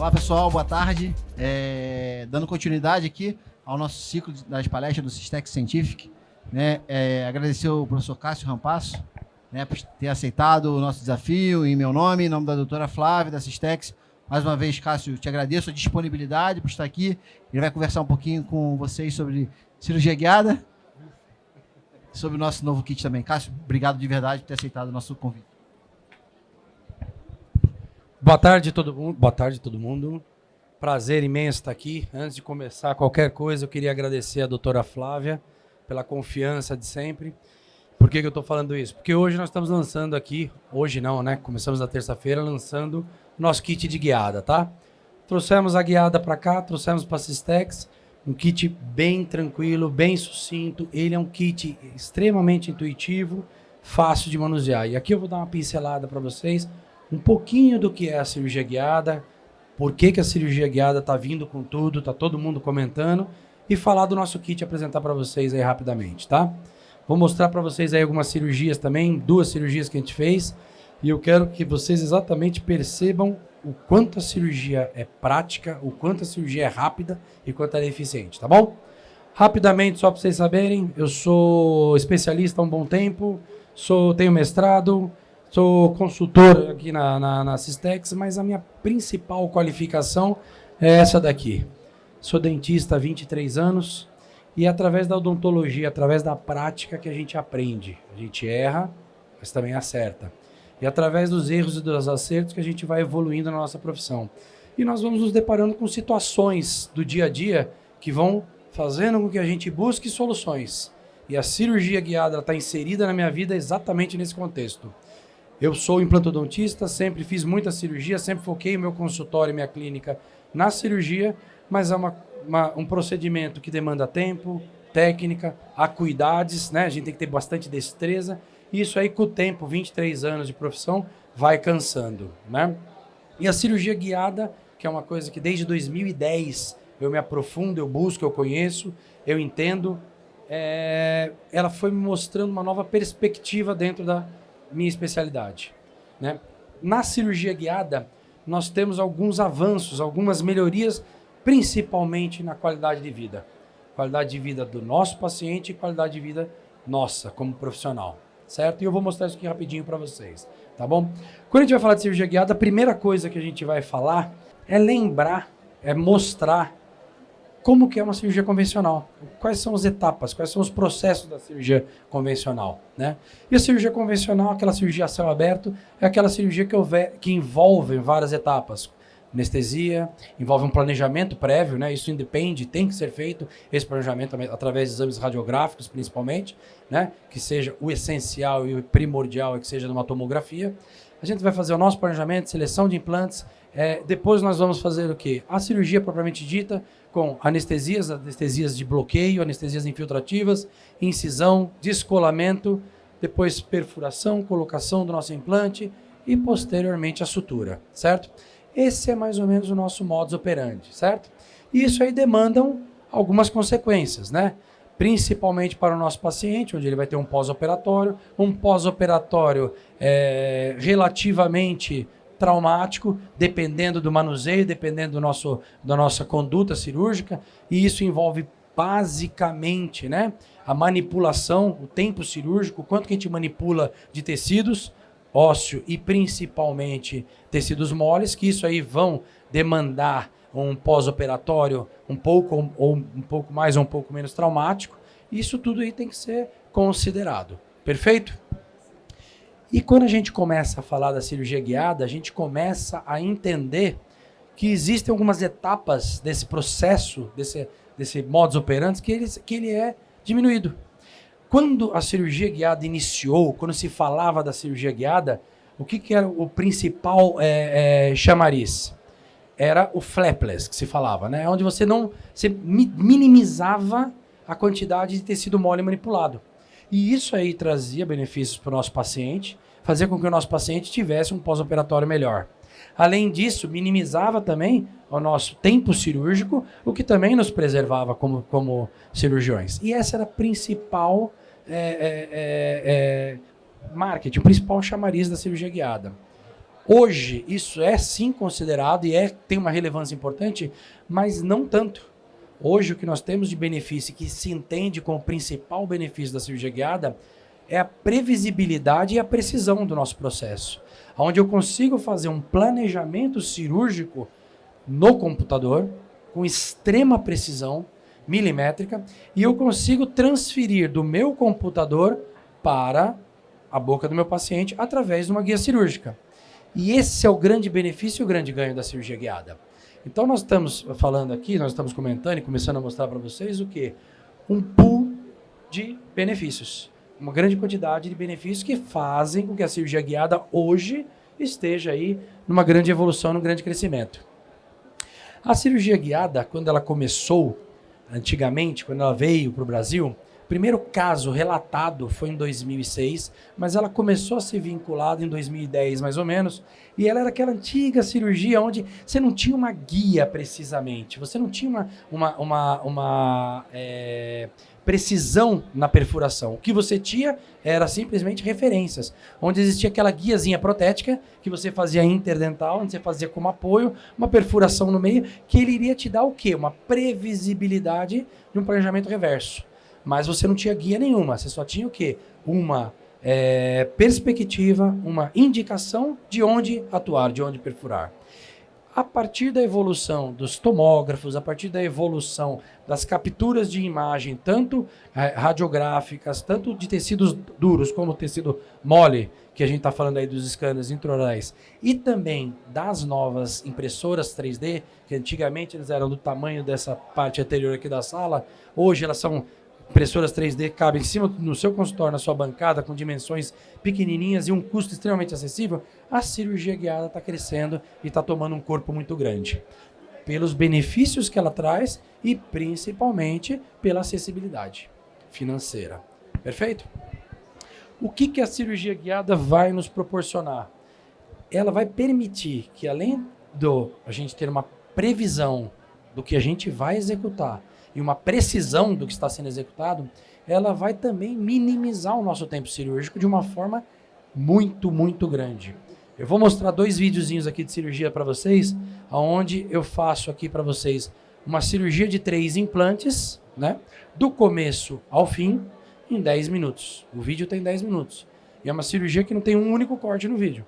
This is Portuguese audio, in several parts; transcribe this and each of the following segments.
Olá pessoal, boa tarde. Dando continuidade aqui ao nosso ciclo das palestras do Systex Scientific, né? Agradecer ao professor Cássio Rampasso, né, por ter aceitado o nosso desafio em meu nome, em nome da doutora Flávia, da Systex. Mais uma vez, Cássio, te agradeço a disponibilidade por estar aqui. Ele vai conversar um pouquinho com vocês sobre cirurgia guiada, sobre o nosso novo kit também. Cássio, obrigado de verdade por ter aceitado o nosso convite. Boa tarde todo mundo. Boa tarde todo mundo. Prazer imenso estar aqui. Antes de começar qualquer coisa, eu queria agradecer a doutora Flávia pela confiança de sempre. Por que eu estou falando isso? Porque hoje nós estamos lançando aqui, hoje não, né? Começamos na terça-feira lançando o nosso kit de guiada, tá? Trouxemos a guiada para cá, trouxemos para a Systex, um kit bem tranquilo, bem sucinto. Ele é um kit extremamente intuitivo, fácil de manusear. E aqui eu vou dar uma pincelada para vocês, um pouquinho do que é a cirurgia guiada, por que a cirurgia guiada está vindo com tudo, está todo mundo comentando, e falar do nosso kit e apresentar para vocês aí rapidamente, tá? Vou mostrar para vocês aí algumas cirurgias também, 2 cirurgias que a gente fez, e eu quero que vocês exatamente percebam o quanto a cirurgia é prática, o quanto a cirurgia é rápida e quanto ela é eficiente, tá bom? Rapidamente, só para vocês saberem, eu sou especialista há um bom tempo, tenho mestrado, sou consultor aqui na Systex, mas a minha principal qualificação é essa daqui. Sou dentista há 23 anos e é através da odontologia, através da prática que a gente aprende. A gente erra, mas também acerta. E através dos erros e dos acertos que a gente vai evoluindo na nossa profissão. E nós vamos nos deparando com situações do dia a dia que vão fazendo com que a gente busque soluções. E a cirurgia guiada está inserida na minha vida exatamente nesse contexto. Eu sou implantodontista, sempre fiz muita cirurgia, sempre foquei o meu consultório e minha clínica na cirurgia, mas é um procedimento que demanda tempo, técnica, acuidades, né? A gente tem que ter bastante destreza, e isso aí com o tempo, 23 anos de profissão, vai cansando, né? E a cirurgia guiada, que é uma coisa que desde 2010 eu me aprofundo, eu busco, eu conheço, eu entendo, ela foi me mostrando uma nova perspectiva dentro da minha especialidade, né? Na cirurgia guiada, nós temos alguns avanços, algumas melhorias, principalmente na qualidade de vida. Qualidade de vida do nosso paciente e qualidade de vida nossa, como profissional, certo? E eu vou mostrar isso aqui rapidinho para vocês, tá bom? Quando a gente vai falar de cirurgia guiada, a primeira coisa que a gente vai falar é lembrar, é mostrar como que é uma cirurgia convencional. Quais são as etapas, quais são os processos da cirurgia convencional, né? E a cirurgia convencional, aquela cirurgia a céu aberto, é aquela cirurgia que envolve várias etapas. Anestesia, envolve um planejamento prévio, né? Isso independe, tem que ser feito, esse planejamento através de exames radiográficos, principalmente, né? Que seja o essencial e o primordial, que seja numa tomografia. A gente vai fazer o nosso planejamento, seleção de implantes, depois nós vamos fazer o quê? A cirurgia propriamente dita, com anestesias de bloqueio, anestesias infiltrativas, incisão, descolamento, depois perfuração, colocação do nosso implante e posteriormente a sutura, certo? Esse é mais ou menos o nosso modus operandi, certo? E isso aí demandam algumas consequências, né? Principalmente para o nosso paciente, onde ele vai ter um pós-operatório relativamente traumático, dependendo do manuseio, dependendo da nossa conduta cirúrgica, e isso envolve basicamente, né, a manipulação, o tempo cirúrgico, quanto que a gente manipula de tecidos, ósseo e principalmente tecidos moles, que isso aí vão demandar um pós-operatório um pouco mais ou um pouco menos traumático. Isso tudo aí tem que ser considerado. Perfeito? E quando a gente começa a falar da cirurgia guiada, a gente começa a entender que existem algumas etapas desse processo, desse modus operandi, que ele é diminuído. Quando a cirurgia guiada iniciou, quando se falava da cirurgia guiada, o que era o principal chamariz? Era o flapless, que se falava, né? Onde você minimizava a quantidade de tecido mole manipulado. E isso aí trazia benefícios para o nosso paciente, fazia com que o nosso paciente tivesse um pós-operatório melhor. Além disso, minimizava também o nosso tempo cirúrgico, o que também nos preservava como cirurgiões. E essa era a principal marketing, o principal chamariz da cirurgia guiada. Hoje, isso é sim considerado e tem uma relevância importante, mas não tanto. Hoje, o que nós temos de benefício, que se entende como o principal benefício da cirurgia guiada, é a previsibilidade e a precisão do nosso processo, onde eu consigo fazer um planejamento cirúrgico no computador, com extrema precisão milimétrica, e eu consigo transferir do meu computador para a boca do meu paciente através de uma guia cirúrgica. E esse é o grande benefício e o grande ganho da cirurgia guiada. Então nós estamos falando aqui, nós estamos comentando e começando a mostrar para vocês o quê? Um pool de benefícios. Uma grande quantidade de benefícios que fazem com que a cirurgia guiada hoje esteja aí numa grande evolução, num grande crescimento. A cirurgia guiada, quando ela começou, antigamente, quando ela veio para o Brasil, o primeiro caso relatado foi em 2006, mas ela começou a ser vinculada em 2010, mais ou menos, e ela era aquela antiga cirurgia onde você não tinha uma guia precisamente, você não tinha uma precisão na perfuração. O que você tinha era simplesmente referências, onde existia aquela guiazinha protética que você fazia interdental, onde você fazia como apoio, uma perfuração no meio, que ele iria te dar o quê? Uma previsibilidade de um planejamento reverso. Mas você não tinha guia nenhuma, você só tinha o quê? Uma perspectiva, uma indicação de onde atuar, de onde perfurar. A partir da evolução dos tomógrafos, a partir da evolução das capturas de imagem, tanto radiográficas, tanto de tecidos duros como tecido mole, que a gente está falando aí dos scanners intraorais, e também das novas impressoras 3D, que antigamente eles eram do tamanho dessa parte anterior aqui da sala, hoje elas são impressoras 3D, cabem em cima no seu consultório, na sua bancada, com dimensões pequenininhas e um custo extremamente acessível. A cirurgia guiada está crescendo e está tomando um corpo muito grande. Pelos benefícios que ela traz e principalmente pela acessibilidade financeira. Perfeito? O que a cirurgia guiada vai nos proporcionar? Ela vai permitir que, além a gente ter uma previsão do que a gente vai executar, e uma precisão do que está sendo executado, ela vai também minimizar o nosso tempo cirúrgico de uma forma muito, muito grande. Eu vou mostrar 2 videozinhos aqui de cirurgia para vocês, onde eu faço aqui para vocês uma cirurgia de 3 implantes, né, do começo ao fim, em 10 minutos. O vídeo tem 10 minutos. E é uma cirurgia que não tem um único corte no vídeo.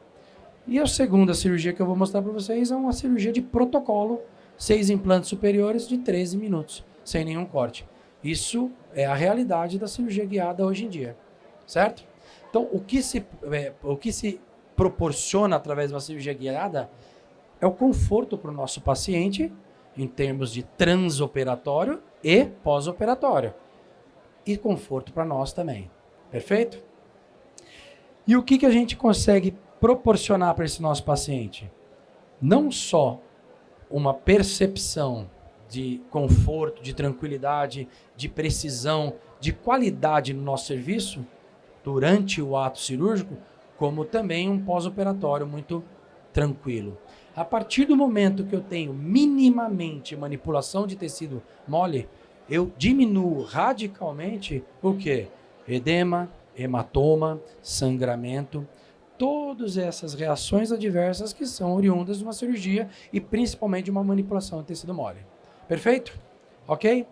E a segunda cirurgia que eu vou mostrar para vocês é uma cirurgia de protocolo, 6 implantes superiores de 13 minutos. Sem nenhum corte. Isso é a realidade da cirurgia guiada hoje em dia, certo? Então, o que se proporciona através de uma cirurgia guiada é o conforto para o nosso paciente, em termos de transoperatório e pós-operatório. E conforto para nós também, perfeito? E o que a gente consegue proporcionar para esse nosso paciente? Não só uma percepção de conforto, de tranquilidade, de precisão, de qualidade no nosso serviço durante o ato cirúrgico, como também um pós-operatório muito tranquilo. A partir do momento que eu tenho minimamente manipulação de tecido mole, eu diminuo radicalmente o quê? Edema, hematoma, sangramento, todas essas reações adversas que são oriundas de uma cirurgia e principalmente de uma manipulação de tecido mole. Perfeito? Ok?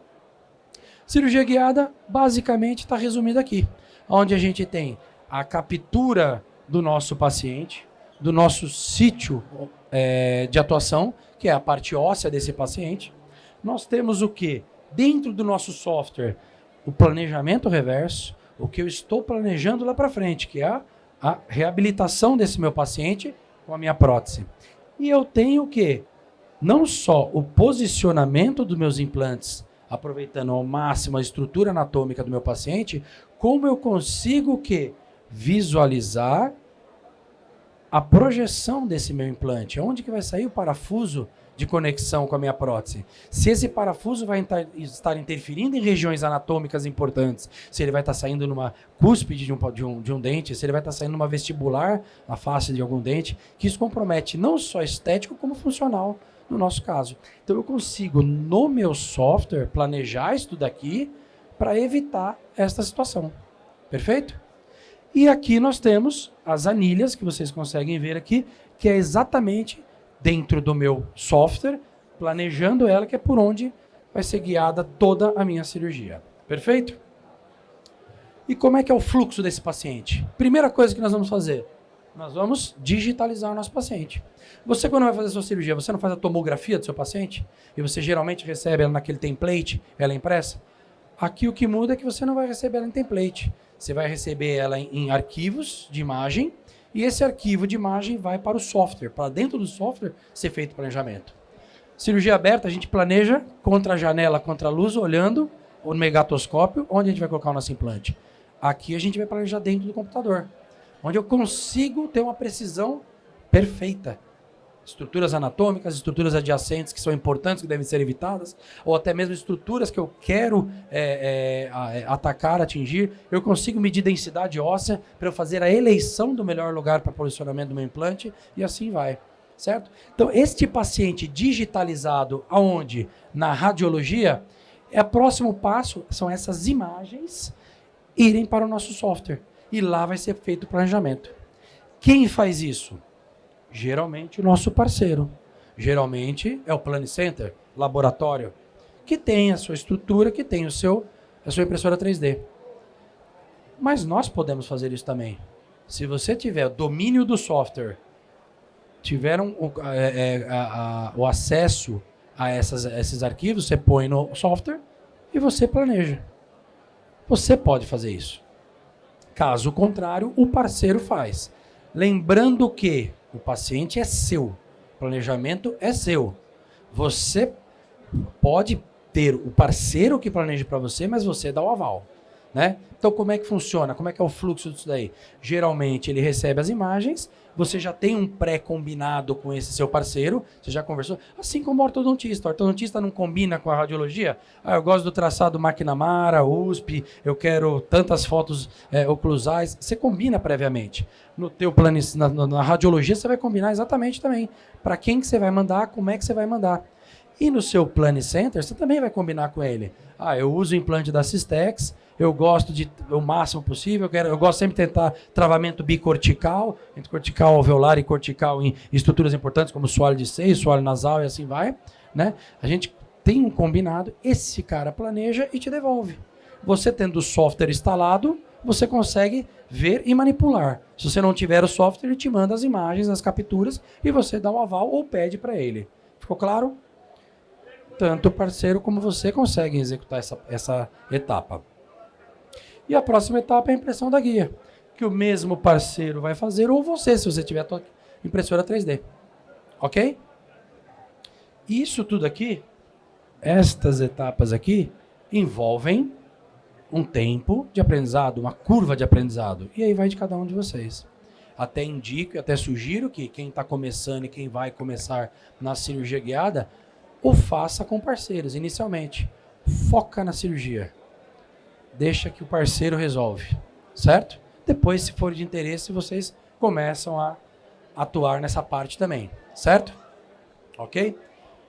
Cirurgia guiada basicamente está resumida aqui, onde a gente tem a captura do nosso paciente, do nosso sítio de atuação, que é a parte óssea desse paciente. Nós temos o que? Dentro do nosso software, o planejamento reverso, o que eu estou planejando lá para frente, que é a reabilitação desse meu paciente com a minha prótese. E eu tenho o quê? Não só o posicionamento dos meus implantes, aproveitando ao máximo a estrutura anatômica do meu paciente, como eu consigo o quê? Visualizar a projeção desse meu implante. Onde que vai sair o parafuso de conexão com a minha prótese? Se esse parafuso vai estar interferindo em regiões anatômicas importantes, se ele vai estar saindo numa cúspide de um dente, se ele vai estar saindo numa vestibular, na face de algum dente, que isso compromete não só estético, como funcional no nosso caso. Então eu consigo, no meu software, planejar isso daqui para evitar esta situação. Perfeito? E aqui nós temos as anilhas, que vocês conseguem ver aqui, que é exatamente dentro do meu software, planejando ela, que é por onde vai ser guiada toda a minha cirurgia. Perfeito? E como é que é o fluxo desse paciente? Primeira coisa que nós vamos fazer, nós vamos digitalizar o nosso paciente. Você, quando vai fazer a sua cirurgia, você não faz a tomografia do seu paciente? E você geralmente recebe ela naquele template, ela é impressa? Aqui o que muda é que você não vai receber ela em template. Você vai receber ela em arquivos de imagem, e esse arquivo de imagem vai para o software, para dentro do software ser feito o planejamento. Cirurgia aberta, a gente planeja contra a janela, contra a luz, olhando o megatoscópio, onde a gente vai colocar o nosso implante. Aqui a gente vai planejar dentro do computador, onde eu consigo ter uma precisão perfeita. Estruturas anatômicas, estruturas adjacentes que são importantes, que devem ser evitadas, ou até mesmo estruturas que eu quero atacar, atingir. Eu consigo medir densidade óssea para eu fazer a eleição do melhor lugar para posicionamento do meu implante, e assim vai. Certo? Então, este paciente digitalizado, aonde? Na radiologia, o próximo passo são essas imagens irem para o nosso software. E lá vai ser feito o planejamento. Quem faz isso? Geralmente o nosso parceiro. Geralmente é o Planning Center, laboratório, que tem a sua estrutura, que tem a sua impressora 3D. Mas nós podemos fazer isso também. Se você tiver domínio do software, tiveram o acesso a esses arquivos, você põe no software e você planeja. Você pode fazer isso. Caso contrário, o parceiro faz. Lembrando que o paciente é seu, o planejamento é seu. Você pode ter o parceiro que planeje para você, mas você dá o aval. Né? Então, como é que funciona? Como é que é o fluxo disso daí? Geralmente, ele recebe as imagens, você já tem um pré-combinado com esse seu parceiro, você já conversou, assim como o ortodontista. O ortodontista não combina com a radiologia. Ah, eu gosto do traçado McNamara, USP, eu quero tantas fotos oclusais. Você combina previamente. No teu plano, na radiologia, você vai combinar exatamente também. Para quem que você vai mandar, como é que você vai mandar. E no seu Planning Center, você também vai combinar com ele. Ah, eu uso o implante da Systex, eu gosto de o máximo possível, eu gosto sempre de tentar travamento bicortical, entre cortical alveolar e cortical em estruturas importantes, como soalho de seio, soalho nasal e assim vai. Né? A gente tem um combinado, esse cara planeja e te devolve. Você tendo o software instalado, você consegue ver e manipular. Se você não tiver o software, ele te manda as imagens, as capturas, e você dá o aval ou pede para ele. Ficou claro? Tanto o parceiro como você conseguem executar essa etapa. E a próxima etapa é a impressão da guia, que o mesmo parceiro vai fazer, ou você, se você tiver a tua impressora 3D. Ok? Isso tudo aqui, estas etapas aqui, envolvem um tempo de aprendizado, uma curva de aprendizado. E aí vai de cada um de vocês. Até indico e até sugiro que quem está começando e quem vai começar na cirurgia guiada, o faça com parceiros, inicialmente. Foca na cirurgia. Deixa que o parceiro resolve, certo? Depois, se for de interesse, vocês começam a atuar nessa parte também, certo? Ok?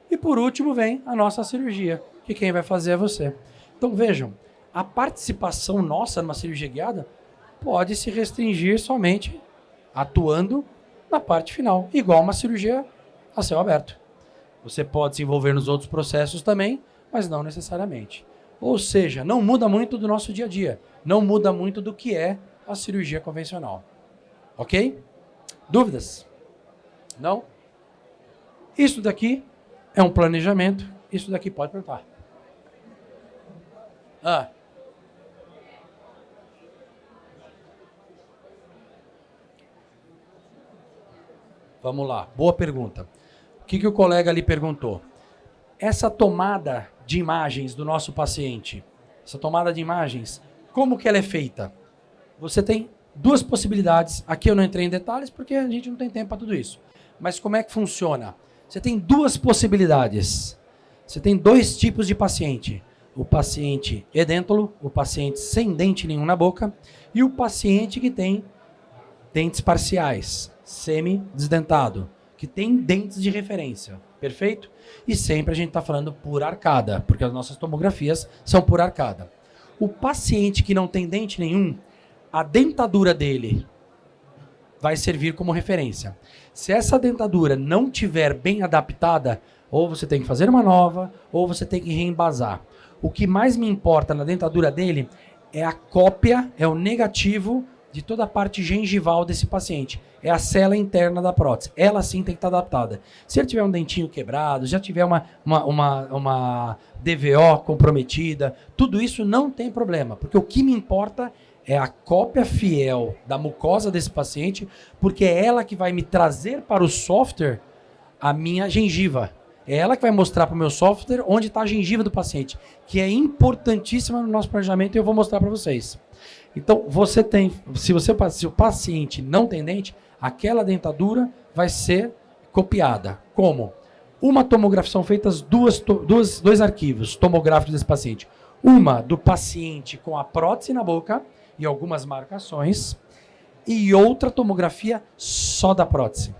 E por último vem a nossa cirurgia, que quem vai fazer é você. Então vejam, a participação nossa numa cirurgia guiada pode se restringir somente atuando na parte final, igual uma cirurgia a céu aberto. Você pode se envolver nos outros processos também, mas não necessariamente. Ou seja, não muda muito do nosso dia a dia. Não muda muito do que é a cirurgia convencional. Ok? Dúvidas? Não? Isso daqui é um planejamento. Isso daqui pode perguntar. Vamos lá. Boa pergunta. O que o colega ali perguntou? Essa tomada de imagens do nosso paciente, essa tomada de imagens, como que ela é feita? Você tem duas possibilidades. Aqui eu não entrei em detalhes porque a gente não tem tempo para tudo isso. Mas como é que funciona? Você tem duas possibilidades. Você tem dois tipos de paciente. O paciente edêntolo, o paciente sem dente nenhum na boca, e o paciente que tem dentes parciais, semi-desdentado, que tem dentes de referência, perfeito? E sempre a gente está falando por arcada, porque as nossas tomografias são por arcada. O paciente que não tem dente nenhum, a dentadura dele vai servir como referência. Se essa dentadura não tiver bem adaptada, ou você tem que fazer uma nova, ou você tem que reembasar. O que mais me importa na dentadura dele é a cópia, é o negativo de toda a parte gengival desse paciente. É a cela interna da prótese. Ela sim tem que estar adaptada. Se ele tiver um dentinho quebrado, já tiver uma DVO comprometida, tudo isso não tem problema, porque o que me importa é a cópia fiel da mucosa desse paciente, porque é ela que vai me trazer para o software a minha gengiva. É ela que vai mostrar para o meu software onde está a gengiva do paciente, que é importantíssima no nosso planejamento e eu vou mostrar para vocês. Então, se o paciente não tem dente, aquela dentadura vai ser copiada. Como? Uma tomografia, são feitas dois arquivos tomográficos desse paciente. Uma do paciente com a prótese na boca e algumas marcações, e outra tomografia só da prótese.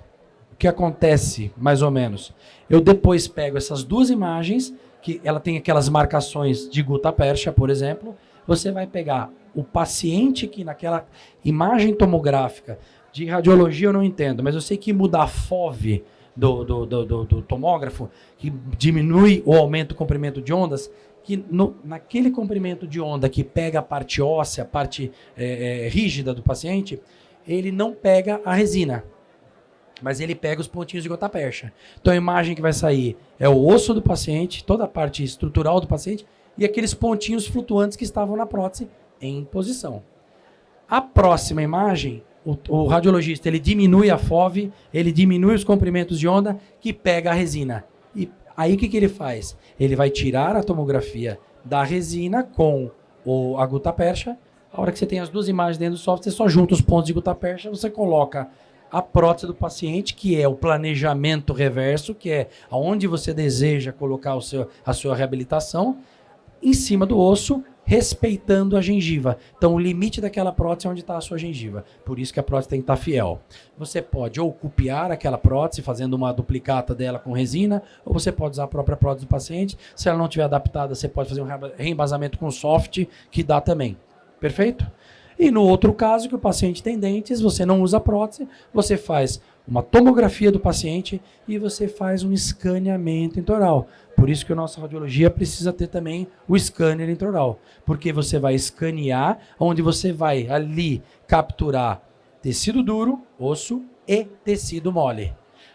O que acontece, mais ou menos? Eu depois pego essas duas imagens, que ela tem aquelas marcações de gutta-percha, por exemplo. Você vai pegar o paciente que naquela imagem tomográfica, de radiologia eu não entendo, mas eu sei que muda a FOV do tomógrafo, que diminui ou aumenta o comprimento de ondas, que naquele comprimento de onda que pega a parte óssea, a parte rígida do paciente, ele não pega a resina, mas ele pega os pontinhos de gota-percha. Então a imagem que vai sair é o osso do paciente, toda a parte estrutural do paciente e aqueles pontinhos flutuantes que estavam na prótese em posição. A próxima imagem, o radiologista ele diminui a FOV, ele diminui os comprimentos de onda que pega a resina. E aí o que ele faz? Ele vai tirar a tomografia da resina com a gutta-percha. A hora que você tem as duas imagens dentro do software, você só junta os pontos de gutta-percha, você coloca a prótese do paciente, que é o planejamento reverso, que é aonde você deseja colocar a sua reabilitação, em cima do osso, respeitando a gengiva. Então, o limite daquela prótese é onde está a sua gengiva. Por isso que a prótese tem que estar fiel. Você pode ou copiar aquela prótese, fazendo uma duplicata dela com resina, ou você pode usar a própria prótese do paciente. Se ela não estiver adaptada, você pode fazer um reembasamento com soft, que dá também. Perfeito? E no outro caso, que o paciente tem dentes, você não usa prótese, você faz uma tomografia do paciente e você faz um escaneamento intraoral. Por isso que a nossa radiologia precisa ter também o scanner intraoral, porque você vai escanear, onde você vai ali capturar tecido duro, osso e tecido mole.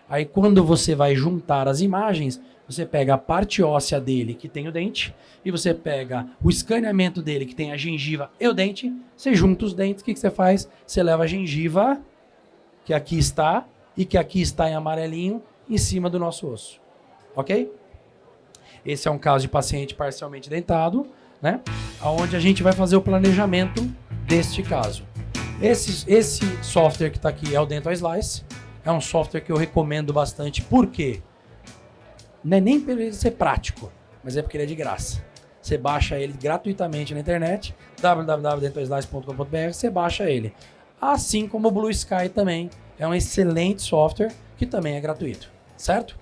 Aí quando você vai juntar as imagens, você pega a parte óssea dele, que tem o dente, e você pega o escaneamento dele, que tem a gengiva e o dente, você junta os dentes, o que você faz? Você leva a gengiva, que aqui está, e que aqui está em amarelinho, em cima do nosso osso. Ok? Esse é um caso de paciente parcialmente dentado, né? Onde a gente vai fazer o planejamento deste caso. Esse software que está aqui é o Dental Slice. É um software que eu recomendo bastante. Por quê? Não é nem por ele ser prático, mas é porque ele é de graça. Você baixa ele gratuitamente na internet, www.dentalslice.com.br, você baixa ele. Assim como o Blue Sky também é um excelente software que também é gratuito, certo?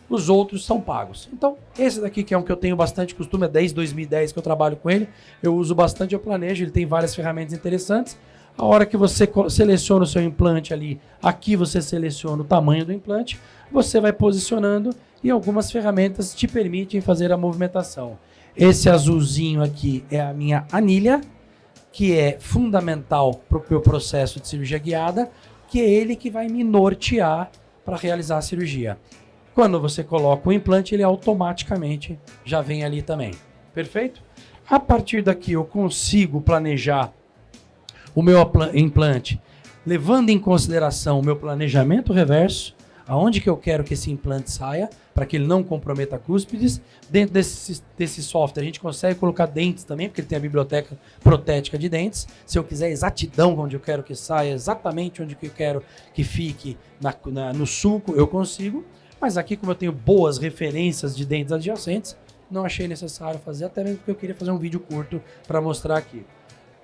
Os outros são pagos. Então, esse daqui que é um que eu tenho bastante costume, é desde 2010 que eu trabalho com ele, eu uso bastante, eu planejo, ele tem várias ferramentas interessantes. A hora que você seleciona o seu implante ali, aqui você seleciona o tamanho do implante, você vai posicionando e algumas ferramentas te permitem fazer a movimentação. Esse azulzinho aqui é a minha anilha, que é fundamental para o meu processo de cirurgia guiada, que é ele que vai me nortear para realizar a cirurgia. Quando você coloca o implante, ele automaticamente já vem ali também. Perfeito? A partir daqui eu consigo planejar o meu implante, levando em consideração o meu planejamento reverso, aonde que eu quero que esse implante saia, para que ele não comprometa cúspides. Dentro desse software a gente consegue colocar dentes também, porque ele tem a biblioteca protética de dentes. Se eu quiser exatidão onde eu quero que saia, exatamente onde eu quero que fique no sulco, eu consigo. Mas aqui, como eu tenho boas referências de dentes adjacentes, não achei necessário fazer, até mesmo porque eu queria fazer um vídeo curto para mostrar aqui.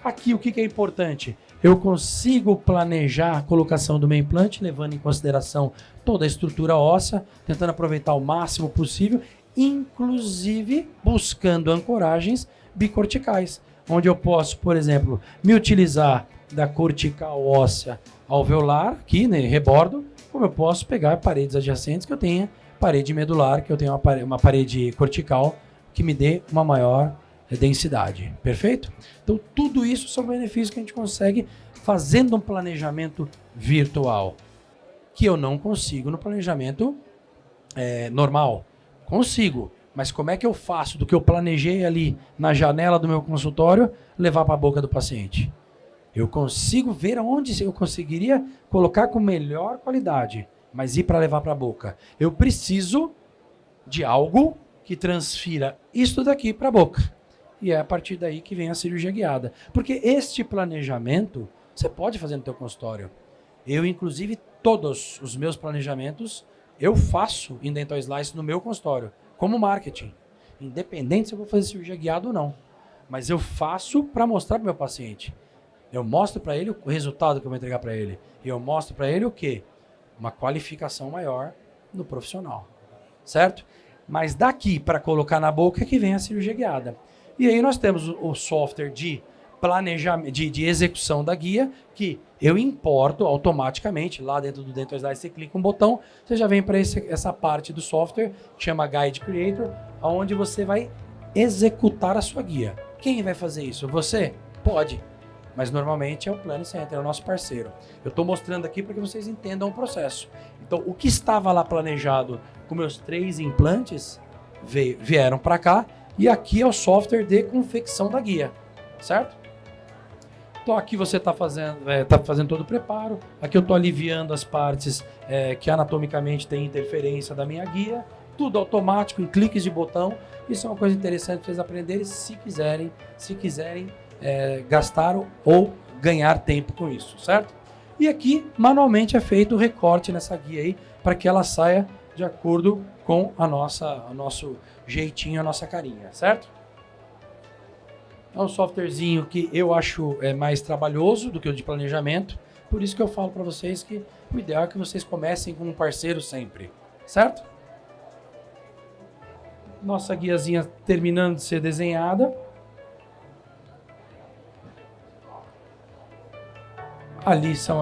Aqui, o que é importante? Eu consigo planejar a colocação do meu implante, levando em consideração toda a estrutura óssea, tentando aproveitar o máximo possível, inclusive buscando ancoragens bicorticais, onde eu posso, por exemplo, me utilizar da cortical óssea alveolar, aqui, né, rebordo, como eu posso pegar paredes adjacentes que eu tenha parede medular, que eu tenho uma parede cortical que me dê uma maior densidade. Perfeito? Então, tudo isso são benefícios que a gente consegue fazendo um planejamento virtual, que eu não consigo no planejamento normal. Consigo, mas como é que eu faço do que eu planejei ali na janela do meu consultório levar para a boca do paciente? Eu consigo ver onde eu conseguiria colocar com melhor qualidade, mas ir para levar para a boca. Eu preciso de algo que transfira isso daqui para a boca. E é a partir daí que vem a cirurgia guiada. Porque este planejamento você pode fazer no teu consultório. Eu, inclusive, todos os meus planejamentos eu faço em Dental Slice no meu consultório, como marketing. Independente se eu vou fazer cirurgia guiada ou não. Mas eu faço para mostrar para o meu paciente. Eu mostro para ele o resultado que eu vou entregar para ele. E eu mostro para ele o quê? Uma qualificação maior no profissional. Certo? Mas daqui para colocar na boca é que vem a cirurgia guiada. E aí nós temos o software de planejamento, de execução da guia, que eu importo automaticamente. Lá dentro do Dental Slice, você clica um botão, você já vem para essa parte do software, que chama Guide Creator, onde você vai executar a sua guia. Quem vai fazer isso? Você? Pode. Mas normalmente é o Planning Center, é o nosso parceiro. Eu estou mostrando aqui para que vocês entendam o processo. Então, o que estava lá planejado com meus 3 implantes, vieram para cá, e aqui é o software de confecção da guia, certo? Então aqui você está fazendo todo o preparo, aqui eu estou aliviando as partes que anatomicamente tem interferência da minha guia, tudo automático, em cliques de botão. Isso é uma coisa interessante para vocês aprenderem se quiserem gastar ou ganhar tempo com isso, certo? E aqui, manualmente, é feito o recorte nessa guia aí, para que ela saia de acordo com o nosso jeitinho, a nossa carinha, certo? É um softwarezinho que eu acho mais trabalhoso do que o de planejamento, por isso que eu falo para vocês que o ideal é que vocês comecem com um parceiro sempre, certo? Nossa guiazinha terminando de ser desenhada. Ali são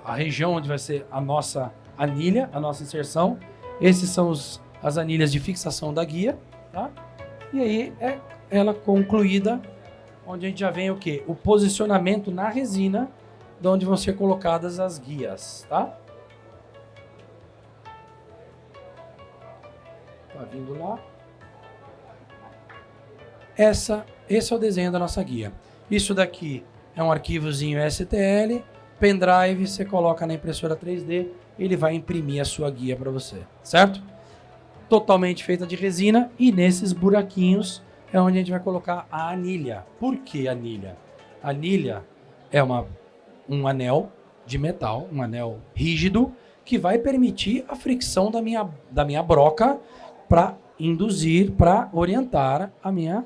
a região onde vai ser a nossa anilha, a nossa inserção. Esses são as anilhas de fixação da guia, tá? E aí é ela concluída, onde a gente já vem o quê? O posicionamento na resina, de onde vão ser colocadas as guias, tá? Tá vindo lá. Esse é o desenho da nossa guia. Isso daqui é um arquivozinho STL, pendrive, você coloca na impressora 3D, ele vai imprimir a sua guia para você, certo? Totalmente feita de resina, e nesses buraquinhos é onde a gente vai colocar a anilha. Por que anilha? A anilha é um anel de metal, um anel rígido, que vai permitir a fricção da minha broca para induzir, para orientar a minha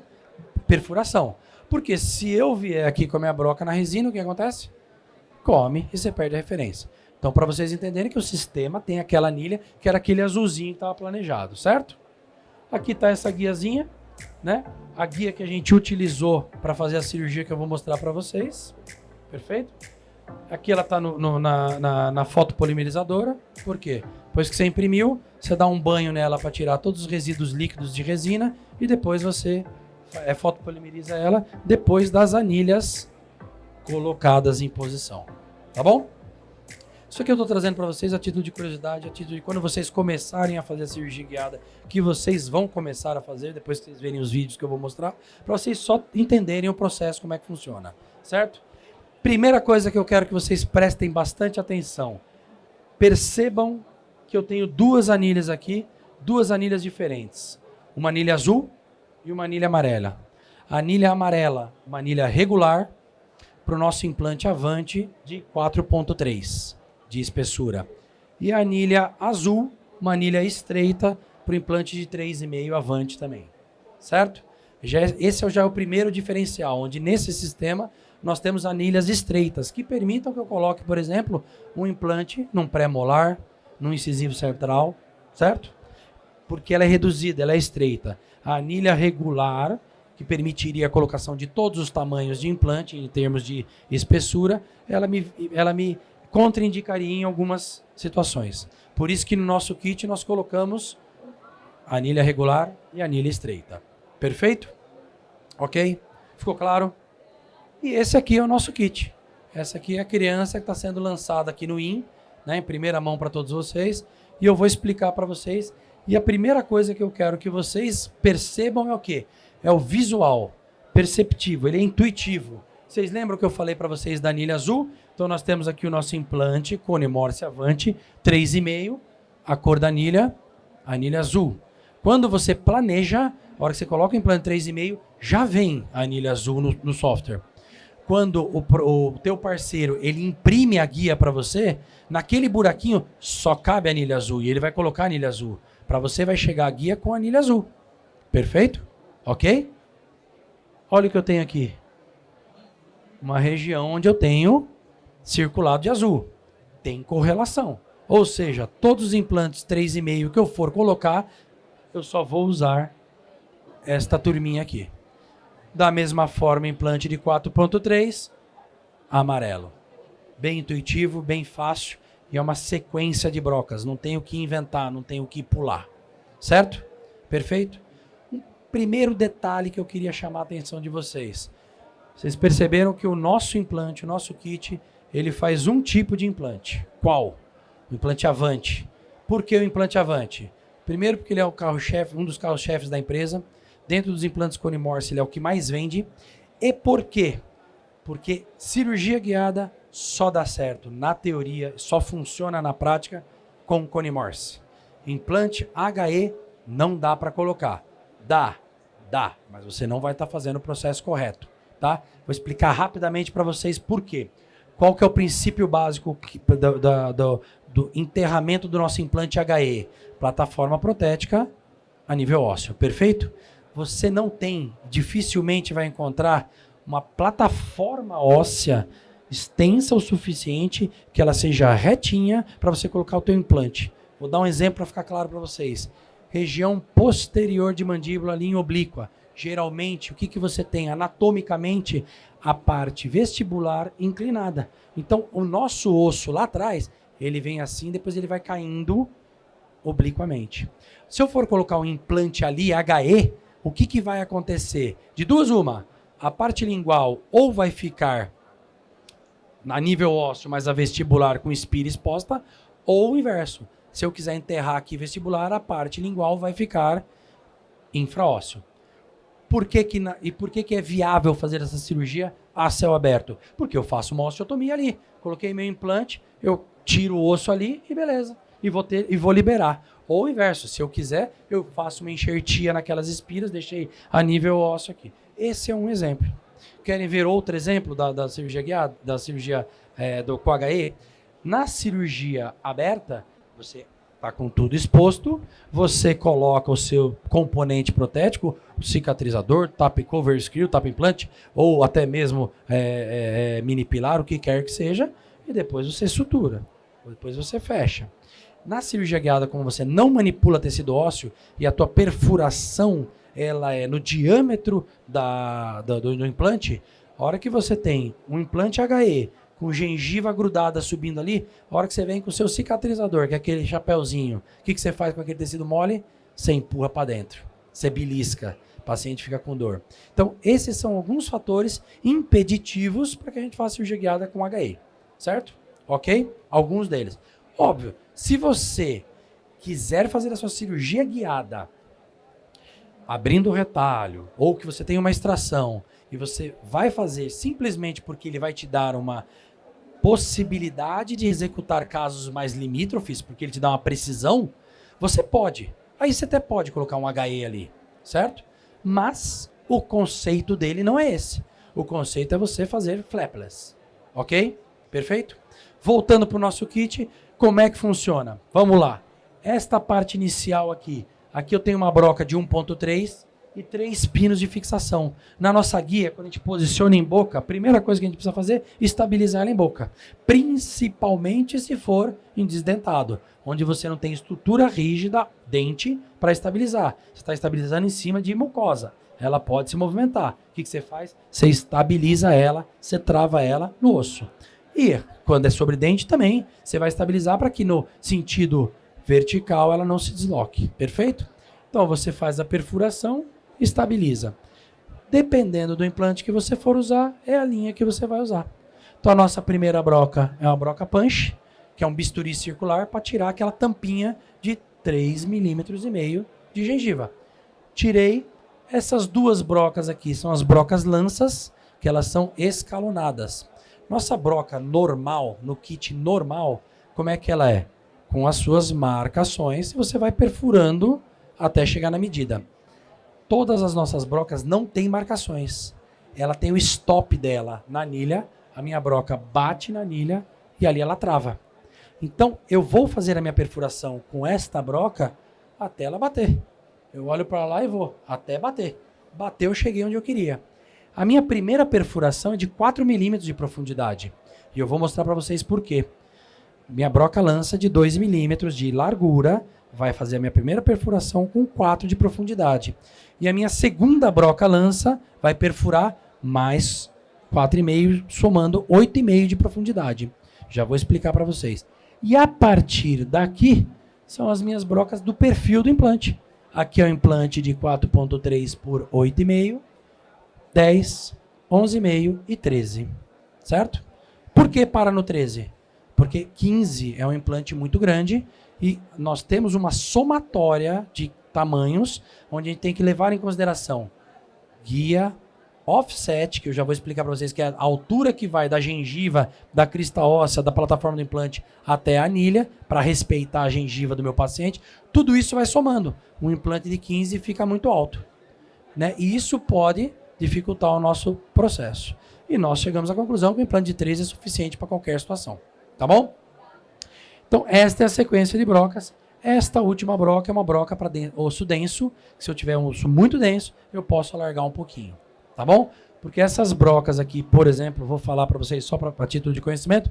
perfuração. Porque se eu vier aqui com a minha broca na resina, o que acontece? Come e você perde a referência. Então, para vocês entenderem que o sistema tem aquela anilha, que era aquele azulzinho que estava planejado, certo? Aqui está essa guiazinha, né? A guia que a gente utilizou para fazer a cirurgia que eu vou mostrar para vocês. Perfeito? Aqui ela está na fotopolimerizadora. Por quê? Depois que você imprimiu, você dá um banho nela para tirar todos os resíduos líquidos de resina e depois você fotopolimeriza ela depois das anilhas colocadas em posição. Tá bom? Isso aqui eu estou trazendo para vocês a título de curiosidade, a título de quando vocês começarem a fazer a cirurgia guiada, que vocês vão começar a fazer, depois que vocês verem os vídeos que eu vou mostrar, para vocês só entenderem o processo, como é que funciona, certo? Primeira coisa que eu quero que vocês prestem bastante atenção. Percebam que eu tenho 2 anilhas aqui, 2 anilhas diferentes. Uma anilha azul e uma anilha amarela. A anilha amarela, uma anilha regular, para o nosso implante Avante de 4.3 de espessura. E a anilha azul, uma anilha estreita, para o implante de 3,5 Avante também. Certo? Esse já é o primeiro diferencial, onde nesse sistema nós temos anilhas estreitas, que permitam que eu coloque, por exemplo, um implante num pré-molar, num incisivo central, certo? Porque ela é reduzida, ela é estreita. A anilha regular, que permitiria a colocação de todos os tamanhos de implante em termos de espessura, ela me contraindicaria em algumas situações. Por isso que no nosso kit nós colocamos anilha regular e anilha estreita. Perfeito? Ok? Ficou claro? E esse aqui é o nosso kit. Essa aqui é a criança que está sendo lançada aqui no IN, né, em primeira mão para todos vocês. E eu vou explicar para vocês. E a primeira coisa que eu quero que vocês percebam é o quê? É o visual, perceptivo, ele é intuitivo. Vocês lembram que eu falei para vocês da anilha azul? Então nós temos aqui o nosso implante Cone Morse Avante 3,5, a cor da anilha azul. Quando você planeja, a hora que você coloca o implante 3,5, já vem a anilha azul no software. Quando o teu parceiro ele imprime a guia para você, naquele buraquinho só cabe a anilha azul e ele vai colocar a anilha azul. Para você vai chegar a guia com a anilha azul. Perfeito? Ok? Olha o que eu tenho aqui. Uma região onde eu tenho circulado de azul. Tem correlação. Ou seja, todos os implantes 3,5 que eu for colocar, eu só vou usar esta turminha aqui. Da mesma forma, implante de 4.3, amarelo. Bem intuitivo, bem fácil e é uma sequência de brocas. Não tenho o que inventar, não tenho o que pular. Certo? Perfeito? Um primeiro detalhe que eu queria chamar a atenção de vocês. Vocês perceberam que o nosso implante, o nosso kit, ele faz um tipo de implante. Qual? O implante Avante. Por que o implante Avante? Primeiro porque ele é o carro-chefe, um dos carros-chefes da empresa. Dentro dos implantes Cone Morse, ele é o que mais vende. E por quê? Porque cirurgia guiada só dá certo na teoria, só funciona na prática com Cone Morse. Implante HE não dá para colocar. Dá, mas você não vai estar fazendo o processo correto, tá? Vou explicar rapidamente para vocês por quê. Qual que é o princípio básico do enterramento do nosso implante HE? Plataforma protética a nível ósseo, perfeito? Você não tem, dificilmente vai encontrar uma plataforma óssea extensa o suficiente que ela seja retinha para você colocar o teu implante. Vou dar um exemplo para ficar claro para vocês. Região posterior de mandíbula, linha oblíqua. Geralmente, o que você tem? Anatomicamente, a parte vestibular inclinada. Então, o nosso osso lá atrás, ele vem assim, depois ele vai caindo obliquamente. Se eu for colocar um implante ali, HE, o que vai acontecer? De duas uma, a parte lingual ou vai ficar a nível ósseo, mas a vestibular com espira exposta, ou o inverso. Se eu quiser enterrar aqui vestibular, a parte lingual vai ficar infraósseo. Por que é viável fazer essa cirurgia a céu aberto? Porque eu faço uma osteotomia ali, coloquei meu implante, eu tiro o osso ali e beleza. E vou liberar. Ou o inverso, se eu quiser, eu faço uma enxertia naquelas espiras, deixei a nível ósseo aqui. Esse é um exemplo. Querem ver outro exemplo da cirurgia guiada, da cirurgia do HE? Na cirurgia aberta, você está com tudo exposto, você coloca o seu componente protético, o cicatrizador, tap cover screw, tap implante, ou até mesmo mini pilar, o que quer que seja, e depois você sutura, depois você fecha. Na cirurgia guiada, como você não manipula tecido ósseo e a tua perfuração ela é no diâmetro do implante, a hora que você tem um implante HE com gengiva grudada subindo ali, a hora que você vem com o seu cicatrizador, que é aquele chapéuzinho, o que você faz com aquele tecido mole? Você empurra para dentro, você belisca, o paciente fica com dor. Então, esses são alguns fatores impeditivos para que a gente faça cirurgia guiada com HE, certo? Ok? Alguns deles. Óbvio, se você quiser fazer a sua cirurgia guiada abrindo o retalho, ou que você tem uma extração, e você vai fazer simplesmente porque ele vai te dar uma possibilidade de executar casos mais limítrofes, porque ele te dá uma precisão, você pode. Aí você até pode colocar um HE ali, certo? Mas o conceito dele não é esse. O conceito é você fazer flapless, ok? Perfeito? Voltando para o nosso kit, como é que funciona? Vamos lá. Esta parte inicial aqui eu tenho uma broca de 1.3 e 3 pinos de fixação. Na nossa guia, quando a gente posiciona em boca, a primeira coisa que a gente precisa fazer é estabilizar ela em boca. Principalmente se for em desdentado, onde você não tem estrutura rígida, dente, para estabilizar. Você está estabilizando em cima de mucosa. ela pode se movimentar. O que você faz? Você estabiliza ela, você trava ela no osso. E quando é sobre dente também, você vai estabilizar para que no sentido vertical ela não se desloque. Perfeito? Então você faz a perfuração, estabiliza. Dependendo do implante que você for usar, é a linha que você vai usar. Então a nossa primeira broca é uma broca punch, que é um bisturi circular para tirar aquela tampinha de 3,5 milímetros de gengiva. Tirei. Essas duas brocas aqui são as brocas lanças, que elas são escalonadas. Nossa broca normal, no kit normal, como é que ela é? Com as suas marcações, você vai perfurando até chegar na medida. Todas as nossas brocas não têm marcações. Ela tem o stop dela na anilha, a minha broca bate na anilha e ali ela trava. Então, eu vou fazer a minha perfuração com esta broca até ela bater. Eu olho para lá e vou até bater. Bateu, eu cheguei onde eu queria. A minha primeira perfuração é de 4 milímetros de profundidade. E eu vou mostrar para vocês por quê. Minha broca lança de 2 milímetros de largura vai fazer a minha primeira perfuração com 4 de profundidade. E a minha segunda broca lança vai perfurar mais 4,5, somando 8,5 de profundidade. Já vou explicar para vocês. E a partir daqui, são as minhas brocas do perfil do implante. Aqui é o implante de 4,3 por 8,5, 10, 11,5 e 13. Certo? Por que para no 13? Porque 15 é um implante muito grande e nós temos uma somatória de tamanhos onde a gente tem que levar em consideração guia, offset, que eu já vou explicar para vocês que é a altura que vai da gengiva, da crista óssea, da plataforma do implante até a anilha, para respeitar a gengiva do meu paciente. Tudo isso vai somando. Um implante de 15 fica muito alto, né? E isso pode dificultar o nosso processo. E nós chegamos à conclusão que o implante de 13 é suficiente para qualquer situação. Tá bom? Então, esta é a sequência de brocas. Esta última broca é uma broca para osso denso. Se eu tiver um osso muito denso, eu posso alargar um pouquinho. Tá bom? Porque essas brocas aqui, por exemplo, vou falar para vocês só para título de conhecimento.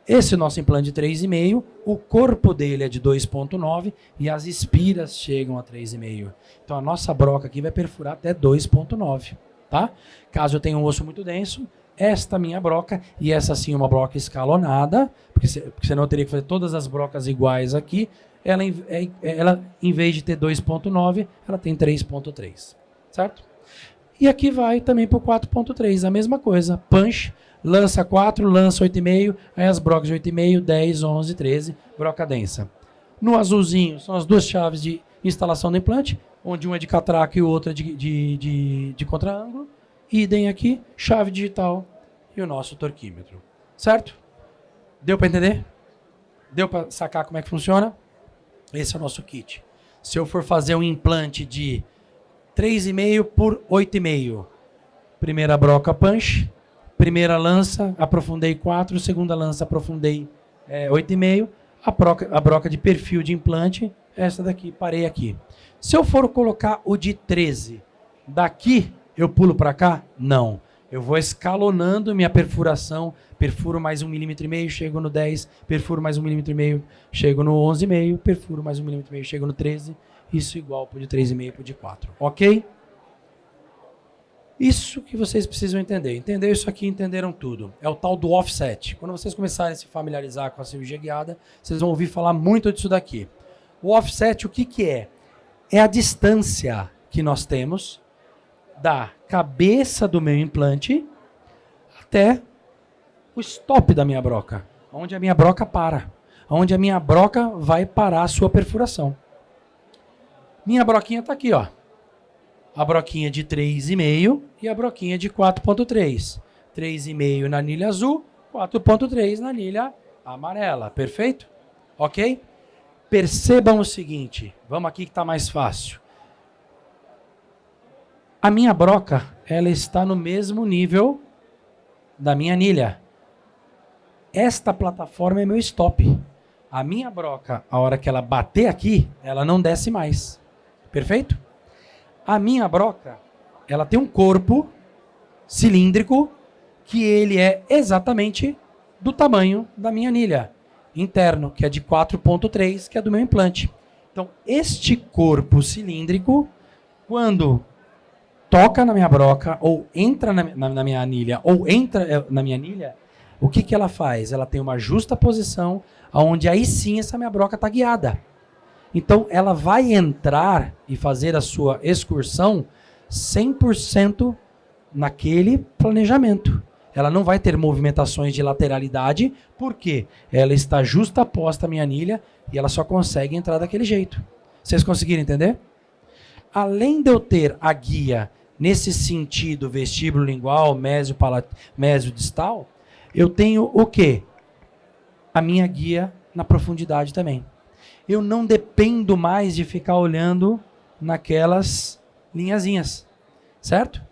Esse nosso implante de 3,5, o corpo dele é de 2,9 e as espiras chegam a 3,5. Então a nossa broca aqui vai perfurar até 2,9, tá? Caso eu tenha um osso muito denso, esta minha broca, e essa sim uma broca escalonada, porque senão eu teria que fazer todas as brocas iguais aqui, ela em vez de ter 2,9, ela tem 3,3, certo? E aqui vai também para o 4,3, a mesma coisa. Punch, lança 4, lança 8,5, aí as brocas de 8,5, 10, 11, 13, broca densa. No azulzinho são as duas chaves de instalação do implante, onde uma é de catraca e outra de contraângulo. Idem aqui, chave digital e o nosso torquímetro. Certo? Deu para entender? Deu para sacar como é que funciona? Esse é o nosso kit. Se eu for fazer um implante de 3,5 por 8,5. Primeira broca punch, primeira lança, aprofundei 4, segunda lança, aprofundei 8,5. A broca de perfil de implante, essa daqui, parei aqui. Se eu for colocar o de 13, daqui eu pulo para cá? Não. Eu vou escalonando minha perfuração, perfuro mais 1,5 milímetro, chego no 10, perfuro mais 1,5 milímetro, chego no 11,5, perfuro mais 1,5 milímetro, chego no 13. Isso igual para o de 3,5 para o de 4. Ok? Isso que vocês precisam entender. Entendeu isso aqui, entenderam tudo. É o tal do offset. Quando vocês começarem a se familiarizar com a cirurgia guiada, vocês vão ouvir falar muito disso daqui. O offset, o que que é? É a distância que nós temos da cabeça do meu implante até o stop da minha broca. Onde a minha broca para. Onde a minha broca vai parar a sua perfuração. Minha broquinha está aqui, ó. A broquinha de 3,5 e a broquinha de 4,3. 3,5 na anilha azul, 4,3 na anilha amarela. Perfeito? Ok? Percebam o seguinte. Vamos aqui que está mais fácil. A minha broca, ela está no mesmo nível da minha anilha. Esta plataforma é meu stop. A minha broca, a hora que ela bater aqui, ela não desce mais. Perfeito? A minha broca, ela tem um corpo cilíndrico que ele é exatamente do tamanho da minha anilha interno, que é de 4,3, que é do meu implante. Então, este corpo cilíndrico, quando toca na minha broca, ou entra na minha anilha, ou entra na minha anilha, o que ela faz? Ela tem uma justa posição, onde aí sim essa minha broca está guiada. Então, ela vai entrar e fazer a sua excursão 100% naquele planejamento. Ela não vai ter movimentações de lateralidade, porque ela está justaposta à minha anilha e ela só consegue entrar daquele jeito. Vocês conseguiram entender? Além de eu ter a guia nesse sentido vestíbulo lingual, mésio distal, eu tenho o quê? A minha guia na profundidade também. Eu não dependo mais de ficar olhando naquelas linhazinhas, certo?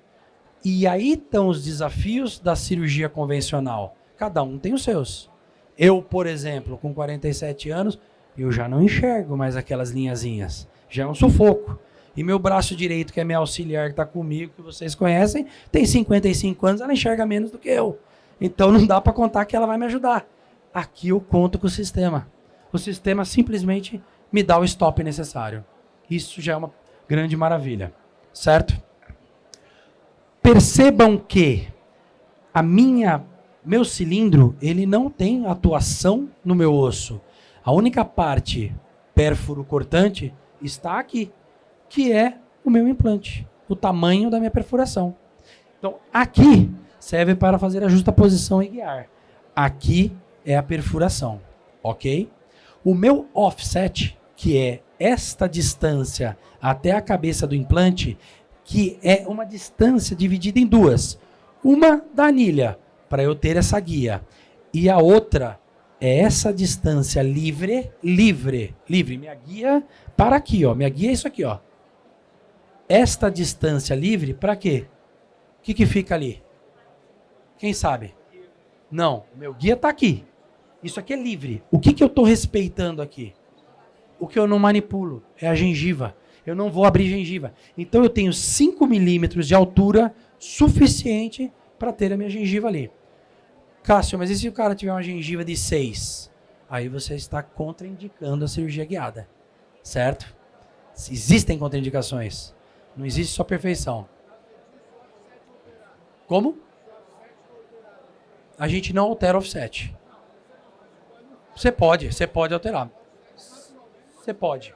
E aí estão os desafios da cirurgia convencional. Cada um tem os seus. Eu, por exemplo, com 47 anos, eu já não enxergo mais aquelas linhazinhas. Já é um sufoco. E meu braço direito, que é minha auxiliar, que está comigo, que vocês conhecem, tem 55 anos, ela enxerga menos do que eu. Então não dá para contar que ela vai me ajudar. Aqui eu conto com o sistema. O sistema simplesmente me dá o stop necessário. Isso já é uma grande maravilha. Certo? Percebam que meu cilindro, ele não tem atuação no meu osso. A única parte pérfuro cortante está aqui, que é o meu implante, o tamanho da minha perfuração. Então, aqui serve para fazer a justaposição e guiar. Aqui é a perfuração, ok? O meu offset, que é esta distância até a cabeça do implante, que é uma distância dividida em duas. Uma da anilha, para eu ter essa guia. E a outra é essa distância livre. Minha guia para aqui, ó. Minha guia é isso aqui, ó. Esta distância livre, para quê? O que fica ali? Quem sabe? Não, meu guia está aqui. Isso aqui é livre. O que eu estou respeitando aqui? O que eu não manipulo é a gengiva. Eu não vou abrir gengiva. Então eu tenho 5 milímetros de altura suficiente para ter a minha gengiva ali. Cássio, mas e se o cara tiver uma gengiva de 6? Aí você está contraindicando a cirurgia guiada. Certo? Existem contraindicações. Não existe só perfeição. Como? A gente não altera o offset. Você pode alterar. Você pode.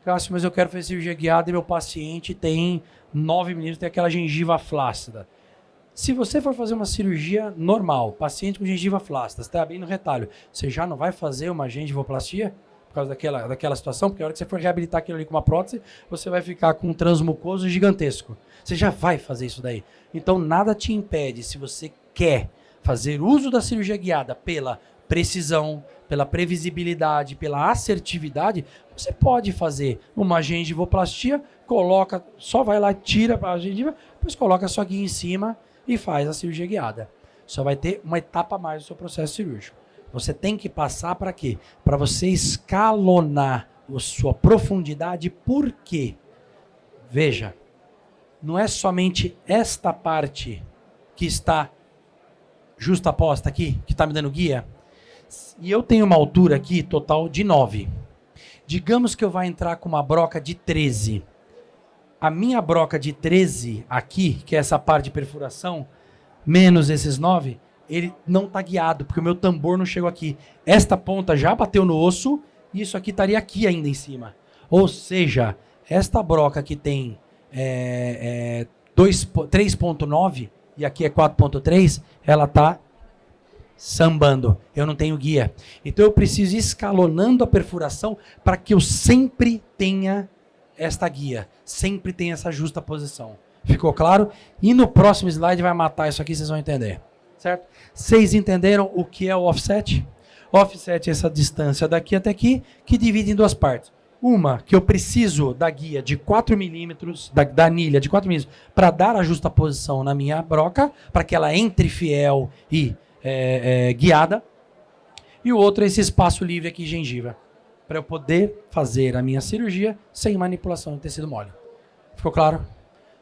Cássio, mas eu quero fazer cirurgia guiada e meu paciente tem 9 milímetros, tem aquela gengiva flácida. Se você for fazer uma cirurgia normal, paciente com gengiva flácida, está bem no retalho, você já não vai fazer uma gengivoplastia por causa daquela situação? Porque a hora que você for reabilitar aquilo ali com uma prótese, você vai ficar com um transmucoso gigantesco. Você já vai fazer isso daí. Então nada te impede, se você quer fazer uso da cirurgia guiada pela precisão, pela previsibilidade, pela assertividade, você pode fazer uma gengivoplastia, coloca, só vai lá, tira a gengiva, depois coloca a sua guia em cima e faz a cirurgia guiada. Só vai ter uma etapa a mais do seu processo cirúrgico. Você tem que passar para quê? Para você escalonar a sua profundidade. Por quê? Veja, não é somente esta parte que está justaposta aqui, que está me dando guia. E eu tenho uma altura aqui total de 9. Digamos que eu vá entrar com uma broca de 13. A minha broca de 13 aqui, que é essa parte de perfuração, menos esses 9, ele não está guiado, porque o meu tambor não chegou aqui. Esta ponta já bateu no osso e isso aqui estaria aqui ainda em cima. Ou seja, esta broca que tem 3.9 e aqui é 4.3, ela está sambando. Eu não tenho guia. Então eu preciso ir escalonando a perfuração para que eu sempre tenha esta guia. Sempre tenha essa justa posição. Ficou claro? E no próximo slide vai matar isso aqui, vocês vão entender. Certo? Vocês entenderam o que é o offset? Offset é essa distância daqui até aqui, que divide em duas partes. Uma, que eu preciso da guia de 4 milímetros, da anilha de 4 milímetros, para dar a justa posição na minha broca, para que ela entre fiel e guiada. E o outro é esse espaço livre aqui, gengiva, para eu poder fazer a minha cirurgia sem manipulação de tecido mole. Ficou claro?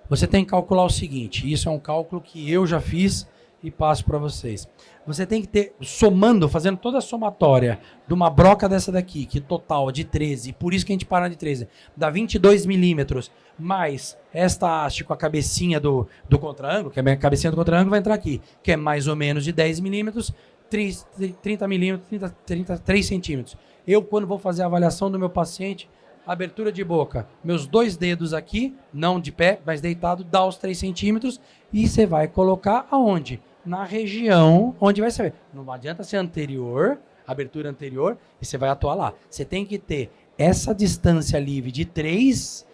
Você tem que calcular o seguinte, isso é um cálculo que eu já fiz e passo para vocês. Você tem que ter, somando, fazendo toda a somatória de uma broca dessa daqui, que total de 13, por isso que a gente para de 13, dá 22 milímetros, mais esta haste com a cabecinha do contra-ângulo, que é a cabecinha do contra-ângulo vai entrar aqui, que é mais ou menos de 10 milímetros, 30 milímetros, 33 centímetros. Eu, quando vou fazer a avaliação do meu paciente, abertura de boca, meus 2 dedos aqui, não de pé, mas deitado, dá os 3 centímetros, e você vai colocar aonde? Na região onde vai ser. Não adianta ser anterior, abertura anterior, e você vai atuar lá. Você tem que ter essa distância livre de 3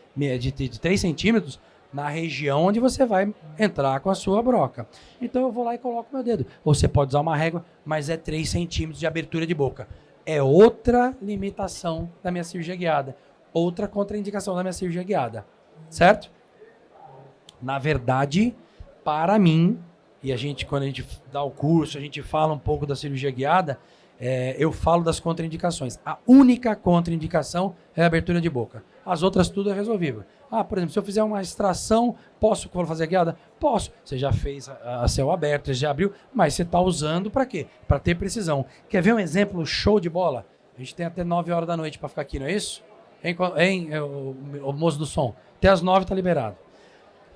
centímetros na região onde você vai entrar com a sua broca. Então eu vou lá e coloco meu dedo. Ou você pode usar uma régua, mas é 3 centímetros de abertura de boca. É outra limitação da minha cirurgia guiada. Outra contraindicação da minha cirurgia guiada. Certo? Na verdade, para mim, e quando a gente dá o curso, a gente fala um pouco da cirurgia guiada, eu falo das contraindicações. A única contraindicação é a abertura de boca. As outras tudo é resolvível. Por exemplo, se eu fizer uma extração, posso fazer guiada? Posso. Você já fez a céu aberto, você já abriu, mas você está usando para quê? Para ter precisão. Quer ver um exemplo show de bola? A gente tem até 9 horas da noite para ficar aqui, não é isso? O moço do som. Até as 9 está liberado.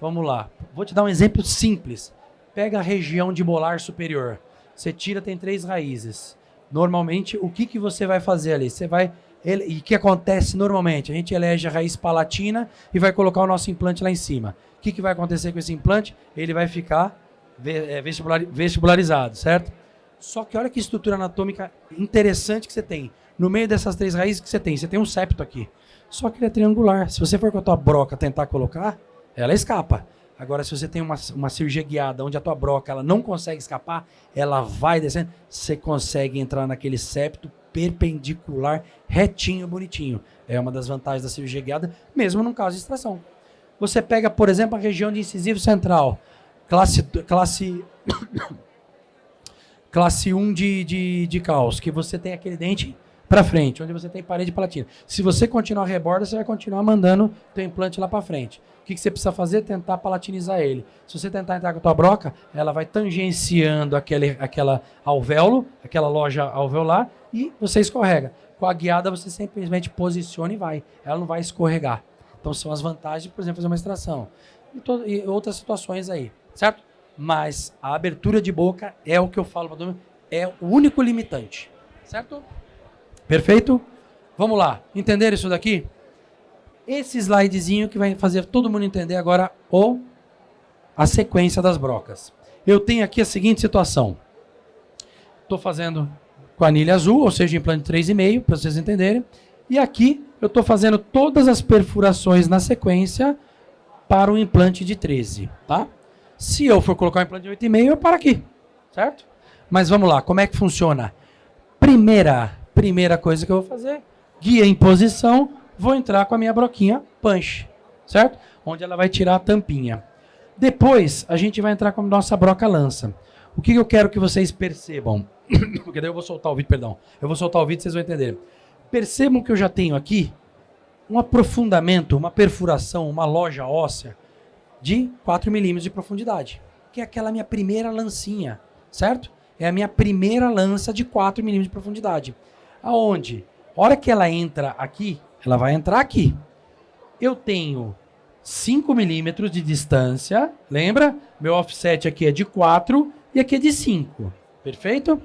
Vamos lá. Vou te dar um exemplo simples. Pega a região de molar superior. Você tira, tem 3 raízes. Normalmente, o que você vai fazer ali? E o que acontece normalmente? A gente elege a raiz palatina e vai colocar o nosso implante lá em cima. O que vai acontecer com esse implante? Ele vai ficar vestibularizado, certo? Só que olha que estrutura anatômica interessante que você tem. No meio dessas 3 raízes que você tem um septo aqui. Só que ele é triangular. Se você for com a tua broca tentar colocar, ela escapa. Agora, se você tem uma cirurgia guiada onde a tua broca ela não consegue escapar, ela vai descendo, você consegue entrar naquele septo perpendicular, retinho, bonitinho. É uma das vantagens da cirurgia guiada, mesmo num caso de extração. Você pega, por exemplo, a região de incisivo central, classe 1 de caos, que você tem aquele dente para frente, onde você tem parede palatina. Se você continuar a reborda, você vai continuar mandando teu implante lá para frente. O que você precisa fazer? Tentar palatinizar ele. Se você tentar entrar com a tua broca, ela vai tangenciando aquela alvéolo, aquela loja alveolar, e você escorrega. Com a guiada, você simplesmente posiciona e vai. Ela não vai escorregar. Então, são as vantagens de, por exemplo, fazer uma extração. E outras situações aí, certo? Mas a abertura de boca é o que eu falo, é o único limitante. Certo? Perfeito? Vamos lá. Entenderam isso daqui? Esse slidezinho que vai fazer todo mundo entender agora a sequência das brocas. Eu tenho aqui a seguinte situação. Estou fazendo com a anilha azul, ou seja, implante 3,5, para vocês entenderem. E aqui eu estou fazendo todas as perfurações na sequência para o implante de 13. Tá? Se eu for colocar um implante de 8,5, eu paro aqui. Certo? Mas vamos lá, como é que funciona? Primeira coisa que eu vou fazer, guia em posição, vou entrar com a minha broquinha punch, certo? Onde ela vai tirar a tampinha. Depois, a gente vai entrar com a nossa broca lança. O que eu quero que vocês percebam? Porque daí eu vou soltar o vídeo, perdão. Eu vou soltar o vídeo e vocês vão entender. Percebam que eu já tenho aqui um aprofundamento, uma perfuração, uma loja óssea de 4 milímetros de profundidade. Que é aquela minha primeira lancinha, certo? É a minha primeira lança de 4 milímetros de profundidade. Aonde? A hora que ela entra aqui, ela vai entrar aqui. Eu tenho 5 milímetros de distância. Lembra? Meu offset aqui é de 4 e aqui é de 5. Perfeito?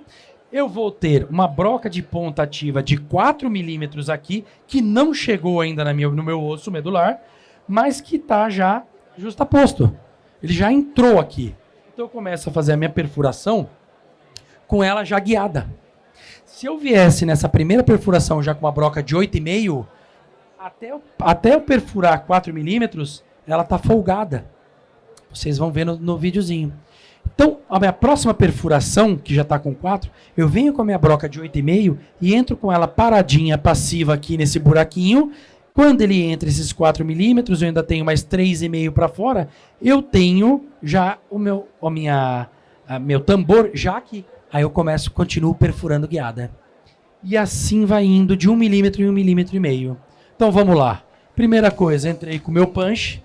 Eu vou ter uma broca de ponta ativa de 4 milímetros aqui, que não chegou ainda no meu osso medular, mas que está já justaposto. Ele já entrou aqui. Então eu começo a fazer a minha perfuração com ela já guiada. Se eu viesse nessa primeira perfuração já com uma broca de 8,5, até eu perfurar 4 milímetros, ela está folgada. Vocês vão ver no videozinho. Então, a minha próxima perfuração, que já está com 4, eu venho com a minha broca de 8,5 e entro com ela paradinha, passiva aqui nesse buraquinho. Quando ele entra esses 4 milímetros, eu ainda tenho mais 3,5 para fora, eu tenho já meu tambor já aqui. Aí eu continuo perfurando guiada. E assim vai indo de 1 milímetro em 1,5 milímetros. Então vamos lá. Primeira coisa, entrei com o meu punch.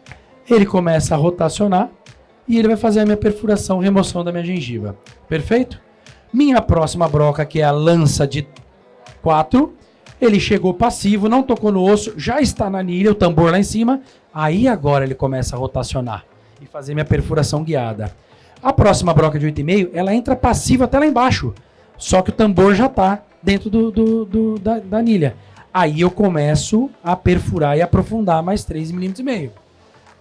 Ele começa a rotacionar. e ele vai fazer a minha perfuração, remoção da minha gengiva. Perfeito? Minha próxima broca, que é a lança de 4, ele chegou passivo, não tocou no osso, já está na anilha, o tambor lá em cima, aí agora ele começa a rotacionar e fazer minha perfuração guiada. A próxima broca de 8,5, ela entra passiva até lá embaixo, só que o tambor já está dentro da anilha. Aí eu começo a perfurar e aprofundar mais 3,5 mm.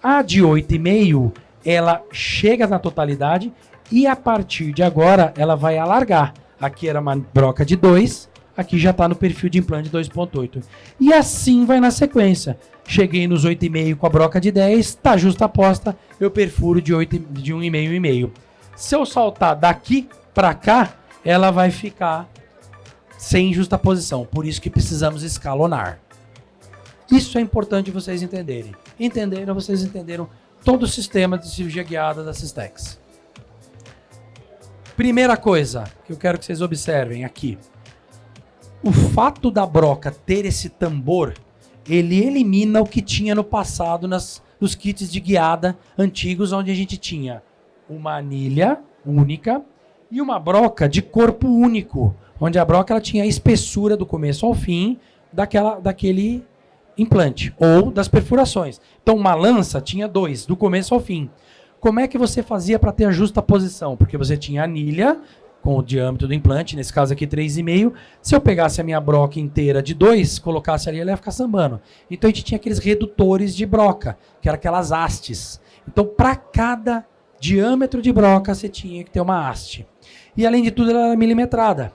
A de 8,5, ela chega na totalidade e a partir de agora ela vai alargar. Aqui era uma broca de 2, aqui já está no perfil de implante de 2,8. E assim vai na sequência. Cheguei nos 8,5 com a broca de 10, está justa aposta, eu perfuro de 1,5. Se eu saltar daqui para cá, ela vai ficar sem justa posição. Por isso que precisamos escalonar. Isso é importante vocês entenderem. Entenderam? Vocês entenderam todo o sistema de cirurgia guiada da Systex. Primeira coisa que eu quero que vocês observem aqui. O fato da broca ter esse tambor, ele elimina o que tinha no passado nos kits de guiada antigos, onde a gente tinha uma anilha única e uma broca de corpo único, onde a broca ela tinha a espessura do começo ao fim daquele implante ou das perfurações. Então uma lança tinha 2, do começo ao fim. Como é que você fazia para ter a justa posição? Porque você tinha anilha com o diâmetro do implante, nesse caso aqui 3,5. Se eu pegasse a minha broca inteira de 2, colocasse ali, ela ia ficar sambando. Então a gente tinha aqueles redutores de broca, que eram aquelas hastes. Então para cada diâmetro de broca você tinha que ter uma haste. E além de tudo ela era milimetrada.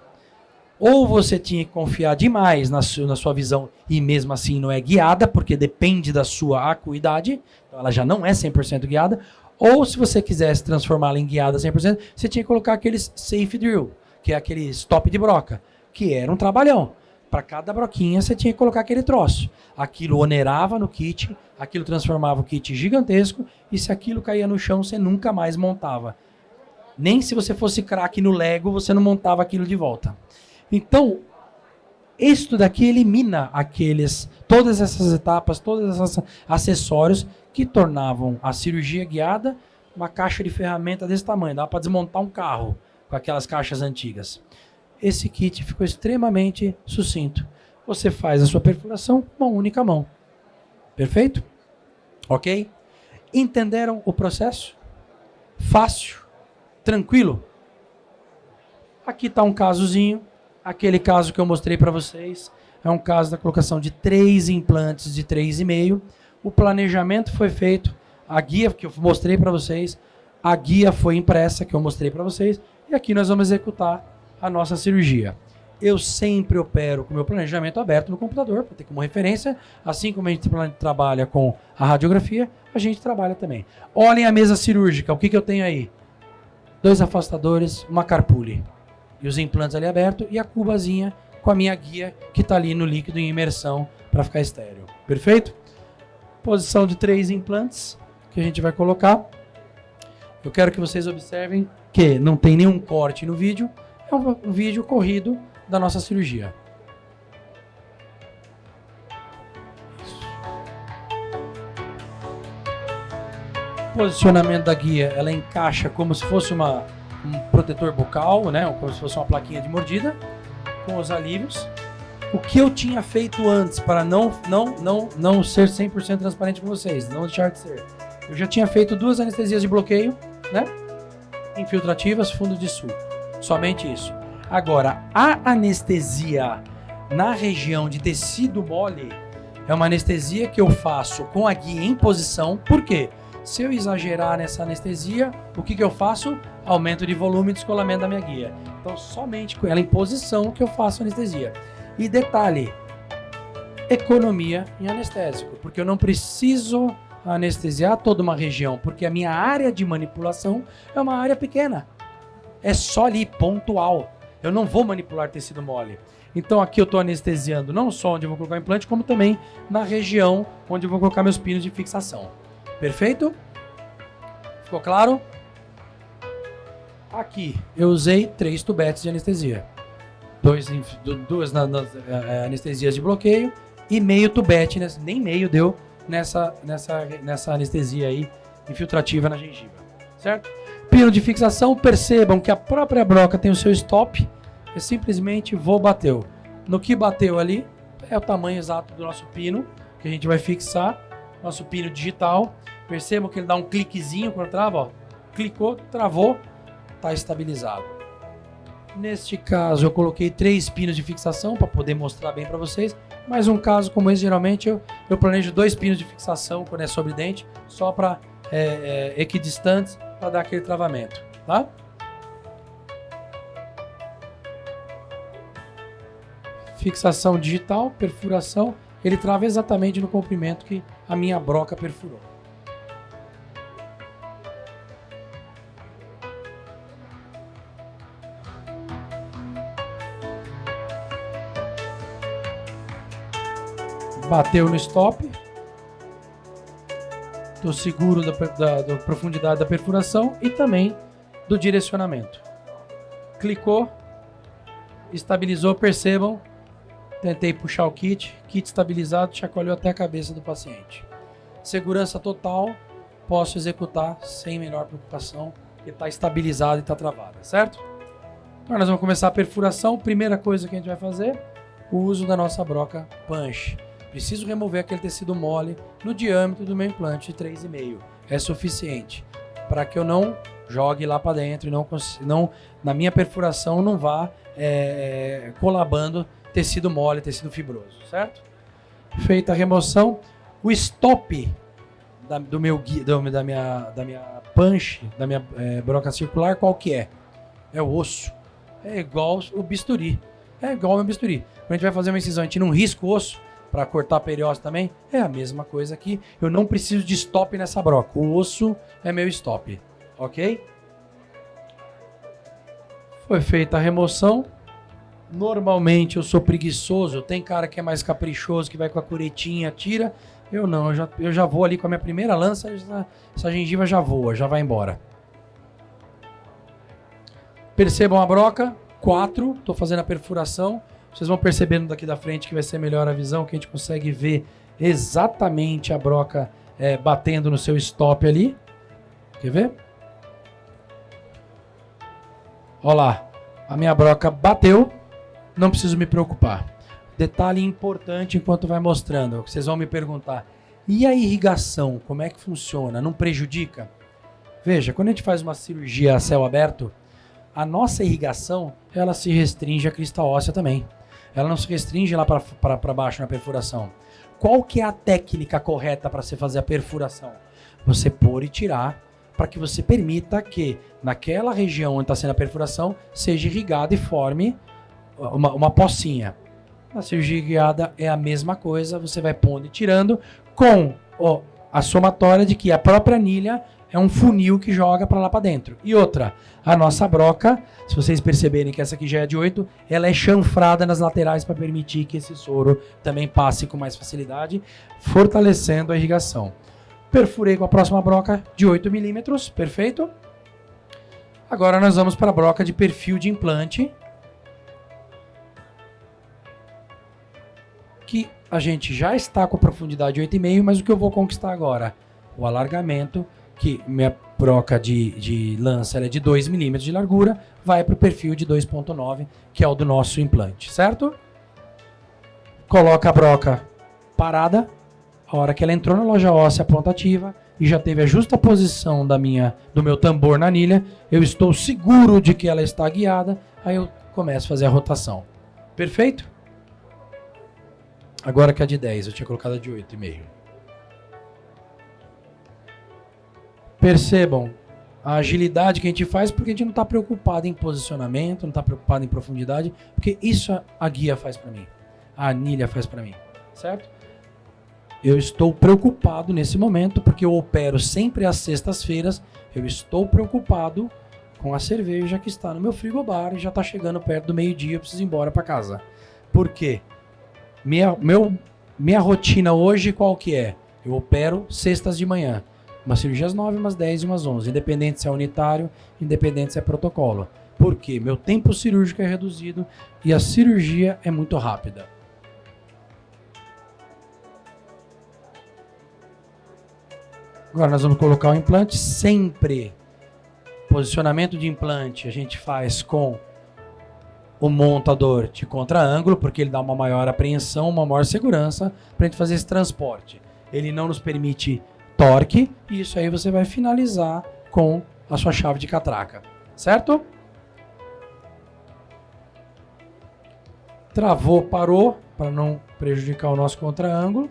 Ou você tinha que confiar demais na sua visão e mesmo assim não é guiada, porque depende da sua acuidade, então ela já não é 100% guiada. Ou se você quisesse transformá-la em guiada 100%, você tinha que colocar aqueles safe drill, que é aquele stop de broca, que era um trabalhão. Para cada broquinha você tinha que colocar aquele troço. Aquilo onerava no kit, aquilo transformava o kit gigantesco, e se aquilo caía no chão, você nunca mais montava. Nem se você fosse craque no Lego, você não montava aquilo de volta. Então, isso daqui elimina todas essas etapas, todos esses acessórios que tornavam a cirurgia guiada uma caixa de ferramenta desse tamanho. Dá para desmontar um carro com aquelas caixas antigas. Esse kit ficou extremamente sucinto. Você faz a sua perfuração com uma única mão. Perfeito? Ok? Entenderam o processo? Fácil? Tranquilo? Aqui está um casozinho. Aquele caso que eu mostrei para vocês é um caso da colocação de 3 implantes de 3,5. O planejamento foi feito, a guia que eu mostrei para vocês, a guia foi impressa que eu mostrei para vocês, e aqui nós vamos executar a nossa cirurgia. Eu sempre opero com o meu planejamento aberto no computador, para ter como referência, assim como a gente trabalha com a radiografia, a gente trabalha também. Olhem a mesa cirúrgica, o que eu tenho aí? 2 afastadores, uma carpule. E os implantes ali abertos e a cubazinha com a minha guia que está ali no líquido em imersão para ficar estéreo. Perfeito? Posição de 3 implantes que a gente vai colocar. Eu quero que vocês observem que não tem nenhum corte no vídeo. É um vídeo corrido da nossa cirurgia. Posicionamento da guia, ela encaixa como se fosse um protetor bucal, né? Como se fosse uma plaquinha de mordida, com os alívios. O que eu tinha feito antes para não ser 100% transparente com vocês, não deixar de ser. Eu já tinha feito 2 anestesias de bloqueio, né? Infiltrativas, fundo de sulco. Somente isso. Agora, a anestesia na região de tecido mole é uma anestesia que eu faço com a guia em posição. Por quê? Se eu exagerar nessa anestesia, o que eu faço? Aumento de volume e descolamento da minha guia. Então, somente com ela em posição que eu faço anestesia. E detalhe, economia em anestésico, porque eu não preciso anestesiar toda uma região, porque a minha área de manipulação é uma área pequena. É só ali, pontual. Eu não vou manipular tecido mole. Então aqui eu estou anestesiando não só onde eu vou colocar o implante, como também na região onde eu vou colocar meus pinos de fixação. Perfeito? Ficou claro? Aqui eu usei 3 tubetes de anestesia. 2 anestesias de bloqueio e meio tubete, nem meio deu nessa anestesia aí infiltrativa na gengiva. certo? Pino de fixação, percebam que a própria broca tem o seu stop, eu simplesmente bateu. No que bateu ali, é o tamanho exato do nosso pino, que a gente vai fixar, nosso pino digital. Percebam que ele dá um cliquezinho quando trava, ó. Clicou, travou, está estabilizado. Neste caso, eu coloquei 3 pinos de fixação para poder mostrar bem para vocês. Mas um caso como esse, geralmente eu planejo 2 pinos de fixação quando é sobre dente, só para equidistantes, para dar aquele travamento, tá? Fixação digital, perfuração, ele trava exatamente no comprimento que a minha broca perfurou. Bateu no stop, estou seguro da profundidade da perfuração e também do direcionamento. Clicou, estabilizou, percebam, tentei puxar o kit estabilizado, chacoalhou até a cabeça do paciente. Segurança total, posso executar sem menor preocupação, porque está estabilizado e está travada, certo? Agora nós vamos começar a perfuração. Primeira coisa que a gente vai fazer, o uso da nossa broca punch. Preciso remover aquele tecido mole no diâmetro do meu implante de 3,5. É suficiente para que eu não jogue lá para dentro e não na minha perfuração não vá colabando tecido mole, tecido fibroso, certo? Feita a remoção, o stop da minha punch, da minha broca circular, qual que é? É o osso. É igual o bisturi. É igual ao meu bisturi. Quando a gente vai fazer uma incisão, a gente não risca o osso para cortar a perióstase também, é a mesma coisa aqui. Eu não preciso de stop nessa broca. O osso é meu stop, ok? Foi feita a remoção. Normalmente eu sou preguiçoso. Tem cara que é mais caprichoso, que vai com a curetinha, tira. Eu não, eu já vou ali com a minha primeira lança, essa gengiva já voa, já vai embora. Percebam a broca, 4, estou fazendo a perfuração. Vocês vão percebendo daqui da frente que vai ser melhor a visão, que a gente consegue ver exatamente a broca batendo no seu stop ali. Quer ver? Olha lá, a minha broca bateu, não preciso me preocupar. Detalhe importante enquanto vai mostrando, vocês vão me perguntar, e a irrigação, como é que funciona? Não prejudica? Veja, quando a gente faz uma cirurgia a céu aberto, a nossa irrigação, ela se restringe à crista óssea também. Ela não se restringe lá para baixo na perfuração. Qual que é a técnica correta para você fazer a perfuração? Você pôr e tirar para que você permita que naquela região onde está sendo a perfuração seja irrigada e forme uma pocinha. Na cirurgia guiada é a mesma coisa, você vai pondo e tirando com a somatória de que a própria anilha é um funil que joga para lá para dentro. E outra, a nossa broca, se vocês perceberem que essa aqui já é de 8, ela é chanfrada nas laterais para permitir que esse soro também passe com mais facilidade, fortalecendo a irrigação. Perfurei com a próxima broca de 8 milímetros, perfeito? Agora nós vamos para a broca de perfil de implante, que a gente já está com a profundidade de 8,5, mas o que eu vou conquistar agora? O alargamento, que minha broca de lança ela é de 2 milímetros de largura, vai para o perfil de 2,9, que é o do nosso implante, certo? Coloca a broca parada, a hora que ela entrou na loja óssea pontativa e já teve a justa posição do meu tambor na anilha, eu estou seguro de que ela está guiada, aí eu começo a fazer a rotação. Perfeito? Agora que é de 10, eu tinha colocado a de 8,5. Percebam a agilidade que a gente faz, porque a gente não está preocupado em posicionamento, não está preocupado em profundidade, porque isso a guia faz para mim, a anilha faz para mim, certo? Eu estou preocupado nesse momento, porque eu opero sempre às sextas-feiras, eu estou preocupado com a cerveja que está no meu frigobar e já está chegando perto do meio-dia, eu preciso ir embora para casa. Por quê? Minha rotina hoje qual que é? Eu opero sextas de manhã. Umas cirurgias 9, umas 10 e umas 11. Independente se é unitário, independente se é protocolo. Por quê? Meu tempo cirúrgico é reduzido e a cirurgia é muito rápida. Agora nós vamos colocar o implante. Sempre posicionamento de implante a gente faz com o montador de contra-ângulo, porque ele dá uma maior apreensão, uma maior segurança para a gente fazer esse transporte. Ele não nos permite torque, e isso aí você vai finalizar com a sua chave de catraca, certo? Travou, parou, para não prejudicar o nosso contra-ângulo.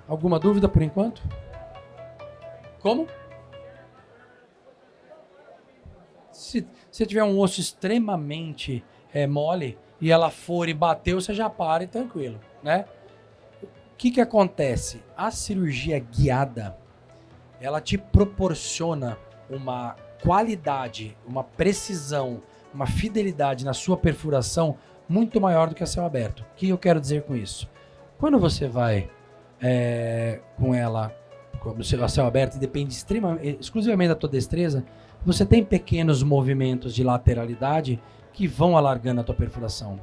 Alguma dúvida por enquanto? Como? Se você tiver um osso extremamente mole e ela for e bateu, você já para e tranquilo, né? O que acontece? A cirurgia guiada, ela te proporciona uma qualidade, uma precisão, uma fidelidade na sua perfuração muito maior do que a céu aberto. O que eu quero dizer com isso? Quando você vai com ela a céu aberto, depende exclusivamente da tua destreza, você tem pequenos movimentos de lateralidade que vão alargando a tua perfuração.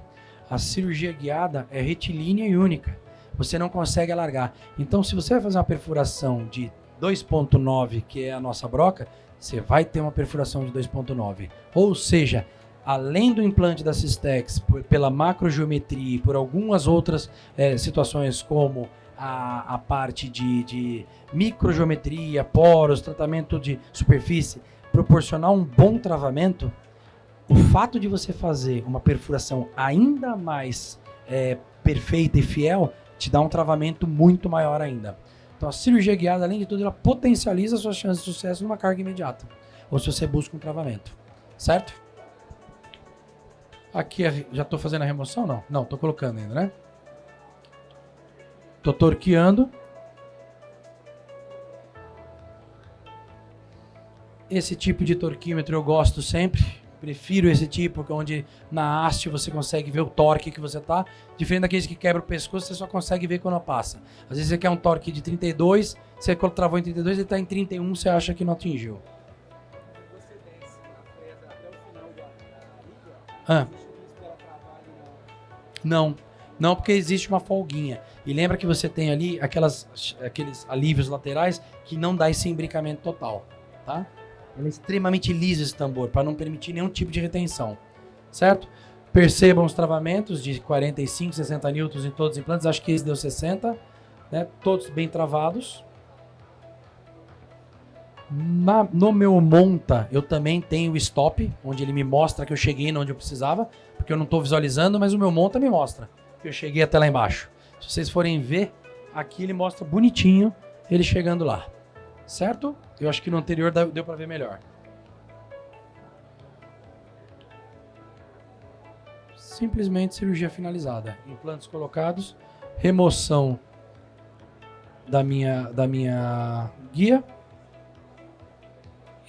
A cirurgia guiada é retilínea e única. Você não consegue alargar. Então, se você vai fazer uma perfuração de 2.9, que é a nossa broca, você vai ter uma perfuração de 2.9. Ou seja, além do implante da Systex, pela macrogeometria e por algumas outras situações como a parte de microgeometria, poros, tratamento de superfície, proporcionar um bom travamento, o fato de você fazer uma perfuração ainda mais perfeita e fiel te dá um travamento muito maior ainda. Então a cirurgia guiada, além de tudo, ela potencializa as suas chances de sucesso numa carga imediata, ou se você busca um travamento, certo? Aqui já estou fazendo a remoção? Não? Não, estou colocando ainda, né? Estou torqueando. Esse tipo de torquímetro eu gosto sempre. Prefiro esse tipo, onde na haste você consegue ver o torque que você tá. Diferente daqueles que quebra o pescoço, você só consegue ver quando passa. Às vezes você quer um torque de 32, você travou em 32, ele está em 31, você acha que não atingiu. Você desce na fresa até o final da liga? Não, porque existe uma folguinha. E lembra que você tem ali aqueles alívios laterais que não dá esse imbricamento total, tá? Ele é extremamente liso esse tambor, para não permitir nenhum tipo de retenção, certo? Percebam os travamentos de 45, 60 newtons em todos os implantes. Acho que esse deu 60, né? Todos bem travados. No meu monta, eu também tenho o stop, onde ele me mostra que eu cheguei onde eu precisava, porque eu não estou visualizando, mas o meu monta me mostra que eu cheguei até lá embaixo. Se vocês forem ver, aqui ele mostra bonitinho ele chegando lá, certo? Eu acho que no anterior deu para ver melhor. Simplesmente cirurgia finalizada. Implantes colocados, remoção da minha guia.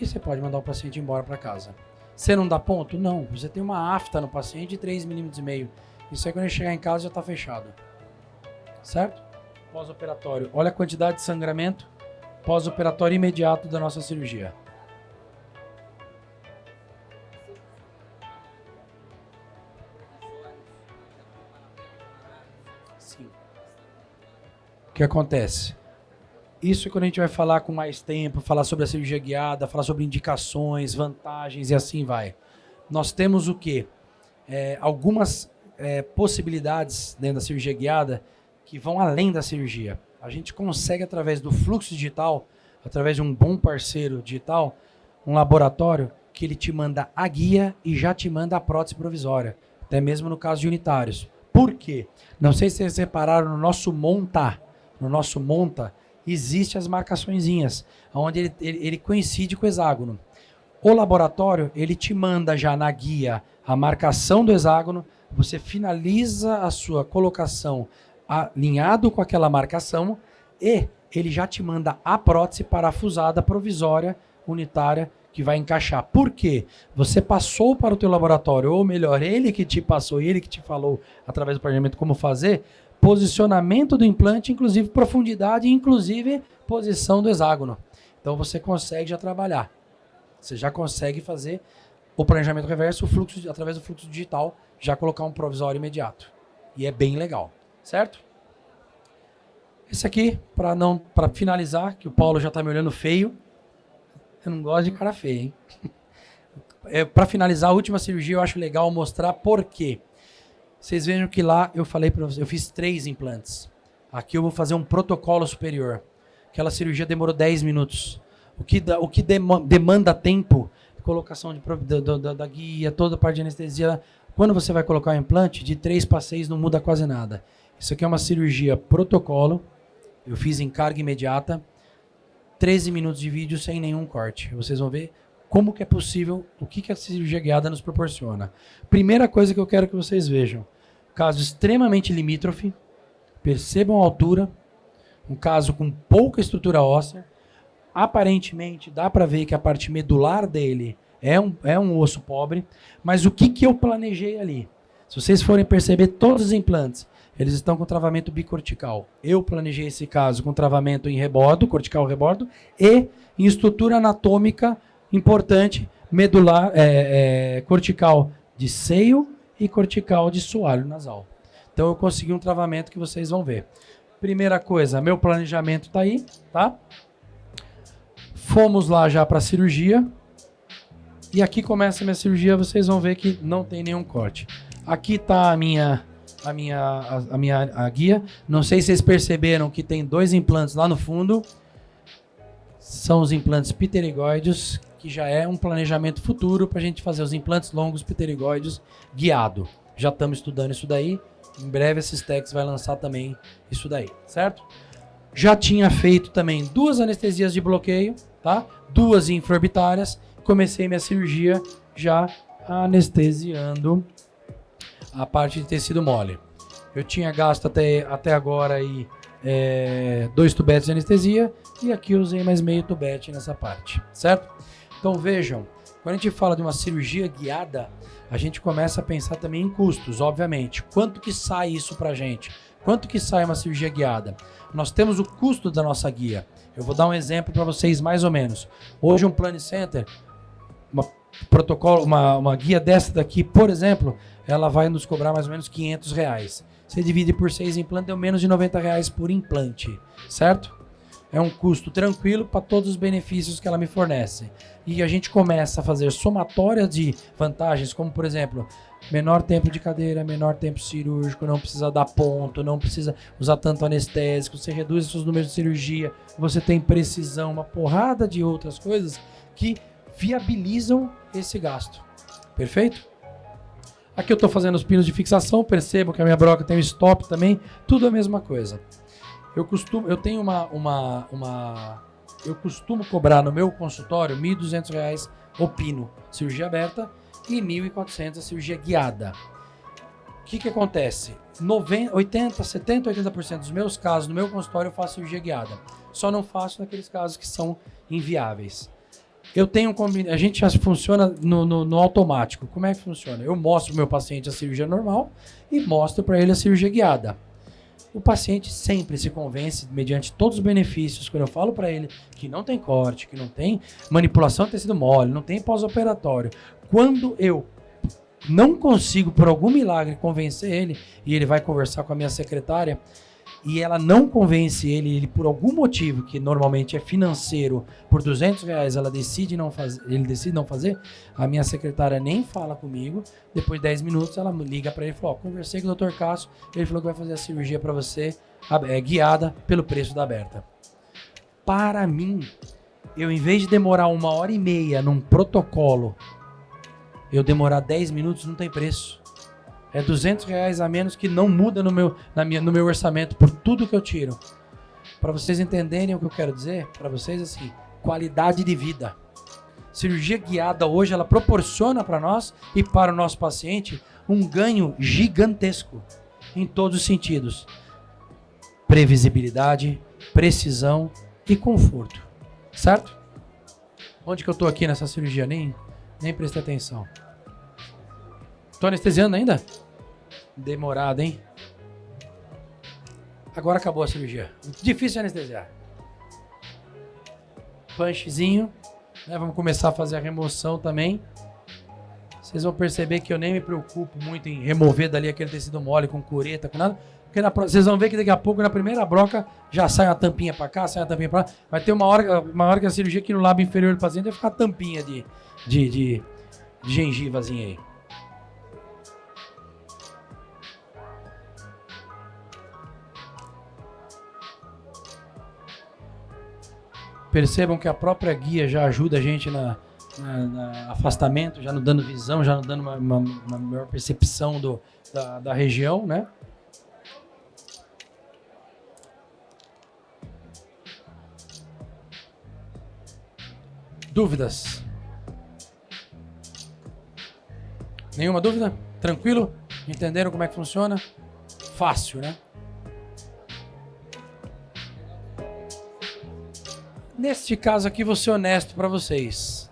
E você pode mandar o paciente embora para casa. Você não dá ponto? Não. Você tem uma afta no paciente de 3,5 mm. Isso aí quando ele chegar em casa já está fechado. Certo? Pós-operatório. Olha a quantidade de sangramento. Pós-operatório imediato da nossa cirurgia. Sim. O que acontece? Isso quando a gente vai falar com mais tempo, falar sobre a cirurgia guiada, falar sobre indicações, vantagens e assim vai. Nós temos o quê? Algumas possibilidades dentro da cirurgia guiada que vão além da cirurgia. A gente consegue, através do fluxo digital, através de um bom parceiro digital, um laboratório, que ele te manda a guia e já te manda a prótese provisória, até mesmo no caso de unitários. Por quê? Não sei se vocês repararam, no nosso monta, existem as marcaçõezinhas, onde ele coincide com o hexágono. O laboratório, ele te manda já na guia a marcação do hexágono, você finaliza a sua colocação alinhado com aquela marcação e ele já te manda a prótese parafusada provisória, unitária, que vai encaixar. Por quê? Você passou para o teu laboratório, ou melhor, ele que te passou, ele que te falou através do planejamento como fazer, posicionamento do implante, inclusive profundidade, inclusive posição do hexágono. Então você consegue já trabalhar. Você já consegue fazer o planejamento reverso, através do fluxo digital, já colocar um provisório imediato. E é bem legal, certo? Esse aqui, para finalizar, que o Paulo já tá me olhando feio. Eu não gosto de cara feio, hein? Para finalizar a última cirurgia, eu acho legal mostrar por quê. Vocês vejam que lá eu falei para vocês, eu fiz 3 implantes. Aqui eu vou fazer um protocolo superior. Aquela cirurgia demorou 10 minutos. O que demanda tempo, colocação da guia, toda a parte de anestesia. Quando você vai colocar o implante, de 3 para 6 não muda quase nada. Isso aqui é uma cirurgia protocolo. Eu fiz em carga imediata. 13 minutos de vídeo sem nenhum corte. Vocês vão ver como que é possível, o que a cirurgia guiada nos proporciona. Primeira coisa que eu quero que vocês vejam. Caso extremamente limítrofe. Percebam a altura. Um caso com pouca estrutura óssea. Aparentemente, dá para ver que a parte medular dele é um osso pobre. Mas o que eu planejei ali? Se vocês forem perceber, todos os implantes, eles estão com travamento bicortical. Eu planejei esse caso com travamento em rebordo, cortical rebordo, e em estrutura anatômica importante, medular, cortical de seio e cortical de soalho nasal. Então eu consegui um travamento que vocês vão ver. Primeira coisa, meu planejamento está aí, tá? Fomos lá já para a cirurgia. E aqui começa a minha cirurgia, vocês vão ver que não tem nenhum corte. Aqui está a minha guia. Não sei se vocês perceberam que tem 2 implantes lá no fundo. São os implantes pterigóides, que já é um planejamento futuro para a gente fazer os implantes longos pterigóides guiado. Já estamos estudando isso daí. Em breve a Systex vai lançar também isso daí, certo? Já tinha feito também 2 anestesias de bloqueio, tá? 2 infraorbitárias. Comecei minha cirurgia já anestesiando a parte de tecido mole. Eu tinha gasto até agora aí 2 tubetes de anestesia e aqui eu usei mais meio tubete nessa parte, certo? Então vejam, quando a gente fala de uma cirurgia guiada, a gente começa a pensar também em custos, obviamente. Quanto que sai isso pra gente? Quanto que sai uma cirurgia guiada? Nós temos o custo da nossa guia. Eu vou dar um exemplo para vocês mais ou menos. Hoje um Plane Center, uma guia dessa daqui, por exemplo, ela vai nos cobrar mais ou menos R$500. Você divide por 6 implantes, deu menos de R$90 por implante, certo? É um custo tranquilo para todos os benefícios que ela me fornece. E a gente começa a fazer somatória de vantagens, como por exemplo, menor tempo de cadeira, menor tempo cirúrgico, não precisa dar ponto, não precisa usar tanto anestésico, você reduz os seus números de cirurgia, você tem precisão, uma porrada de outras coisas que viabilizam esse gasto. Perfeito? Aqui eu estou fazendo os pinos de fixação, percebo que a minha broca tem um stop também, tudo a mesma coisa. Eu costumo cobrar no meu consultório R$1.200 o pino, cirurgia aberta, e R$1.400 a cirurgia guiada. O que acontece? 70-80% dos meus casos no meu consultório eu faço cirurgia guiada. Só não faço naqueles casos que são inviáveis. A gente já funciona no automático. Como é que funciona? Eu mostro pro meu paciente a cirurgia normal e mostro para ele a cirurgia guiada. O paciente sempre se convence, mediante todos os benefícios, quando eu falo para ele que não tem corte, que não tem manipulação de tecido mole, não tem pós-operatório. Quando eu não consigo, por algum milagre, convencer ele, e ele vai conversar com a minha secretária, e ela não convence ele por algum motivo, que normalmente é financeiro, por R$200, ele decide não fazer, a minha secretária nem fala comigo, depois de 10 minutos ela liga para ele e fala, conversei com o Dr. Cássio, ele falou que vai fazer a cirurgia para você, guiada pelo preço da aberta. Para mim, eu em vez de demorar 1h30 num protocolo, eu demorar 10 minutos não tem preço. É R$200 a menos que não muda no meu orçamento por tudo que eu tiro. Para vocês entenderem o que eu quero dizer, para vocês assim, qualidade de vida. Cirurgia guiada hoje, ela proporciona para nós e para o nosso paciente um ganho gigantesco em todos os sentidos. Previsibilidade, precisão e conforto. Certo? Onde que eu estou aqui nessa cirurgia? Nem prestei atenção. Tô anestesiando ainda? Demorado, hein? Agora acabou a cirurgia. Difícil de anestesiar. Punchzinho. Né? Vamos começar a fazer a remoção também. vocês vão perceber que eu nem me preocupo muito em remover dali aquele tecido mole com cureta, com nada. Porque vocês vão ver que daqui a pouco, na primeira broca, já sai uma tampinha para cá, sai uma tampinha para lá. Vai ter uma hora que a cirurgia aqui no lábio inferior do paciente vai ficar tampinha de gengivazinha aí. Percebam que a própria guia já ajuda a gente na afastamento, já nos dando visão, já nos dando uma maior percepção da região, né? Dúvidas? Nenhuma dúvida? Tranquilo? Entenderam como é que funciona? Fácil, né? Neste caso aqui, vou ser honesto para vocês.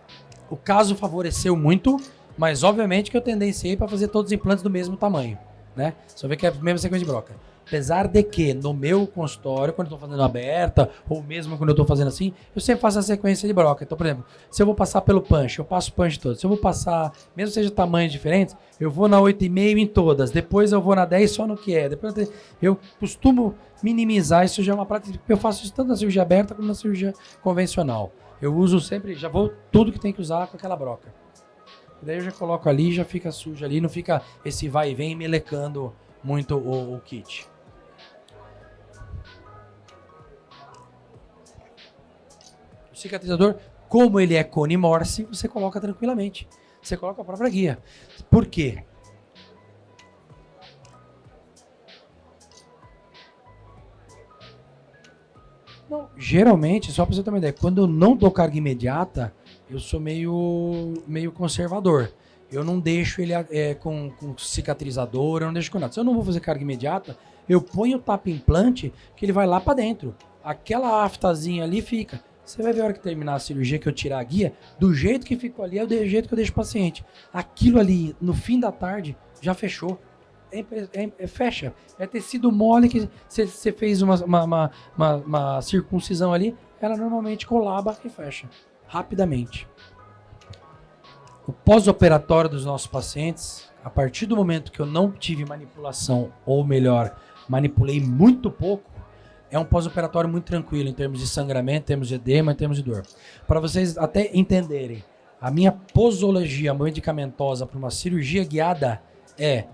O caso favoreceu muito, mas obviamente que eu tendenciei para fazer todos os implantes do mesmo tamanho, né? Só ver que é a mesma sequência de broca. Apesar de que no meu consultório, quando eu estou fazendo aberta, ou mesmo quando eu estou fazendo assim, eu sempre faço a sequência de broca. Então, por exemplo, se eu vou passar pelo punch, eu passo o punch todo. Se eu vou passar, mesmo que seja tamanhos diferentes, eu vou na 8,5 em todas. Depois eu vou na 10 só no que é. Depois eu costumo minimizar, isso já é uma prática, porque eu faço isso tanto na cirurgia aberta como na cirurgia convencional. Eu uso sempre, já vou tudo que tem que usar com aquela broca. Daí eu já coloco ali, já fica sujo ali, não fica esse vai e vem melecando muito o kit. O cicatrizador, como ele é cone Morse, você coloca tranquilamente. Você coloca a própria guia. Por quê? Não, geralmente, só para você ter uma ideia, quando eu não dou carga imediata, eu sou meio conservador. Eu não deixo ele com cicatrizador, eu não deixo com nada. Se eu não vou fazer carga imediata, eu ponho o tapa implante que ele vai lá para dentro. Aquela aftazinha ali fica. Você vai ver a hora que terminar a cirurgia, que eu tirar a guia, do jeito que ficou ali é do jeito que eu deixo o paciente. Aquilo ali, no fim da tarde, já fechou. Fecha. É tecido mole que você fez uma circuncisão ali, ela normalmente colaba e fecha. Rapidamente. O pós-operatório dos nossos pacientes, a partir do momento que eu não tive manipulação, ou melhor, manipulei muito pouco, é um pós-operatório muito tranquilo em termos de sangramento, em termos de edema, em termos de dor. Para vocês até entenderem, a minha posologia medicamentosa para uma cirurgia guiada é